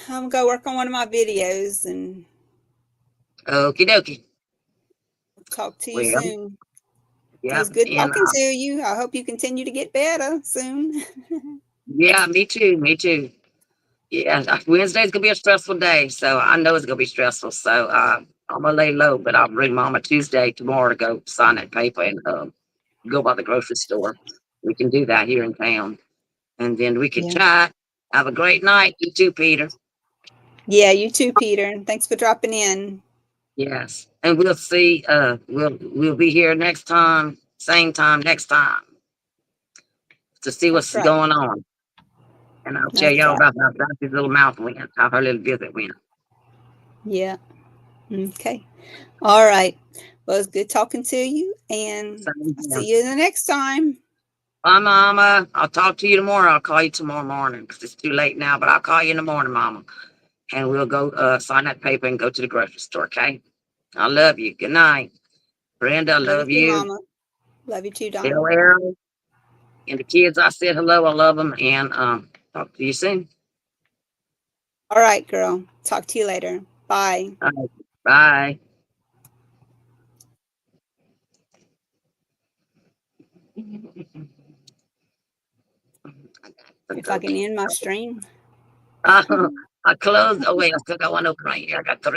I'm gonna go work on one of my videos and Okie dokie. talk to you Well, soon. It yeah, was good and talking to you. I hope you continue to get better soon. yeah, me too. Me too. Yeah, Wednesday's gonna be a stressful day, so I know it's gonna be stressful. So I'm gonna lay low, but I'll bring Mama Tuesday tomorrow to go sign that paper and go by the grocery store. We can do that here in town, and then we can Yeah. chat. Have a great night. You too, Peter. Yeah, you too, Peter. Thanks for dropping in. Yes, and we'll see. We'll be here next time, same time next time to see That's what's right. going on, and I'll tell That's y'all right. about how Darcy's little mouth went, how her little visit went. Yeah. Okay. All right. Well, it's good talking to you, and Same I'll here. see you the next time. Bye, Mama. I'll talk to you tomorrow. I'll call you tomorrow morning because it's too late now, but I'll call you in the morning, Mama, and we'll go sign that paper and go to the grocery store. Okay? I love you. Good night, Brenda. I Love you love too, you. Mama. Love you too, Tell Donna. Errol and the kids I said hello. I love them, and talk to you soon. All right, girl. Talk to you later. Bye. All right. Bye. If I can end my stream. I closed. Oh wait, I still got one open right here. I got the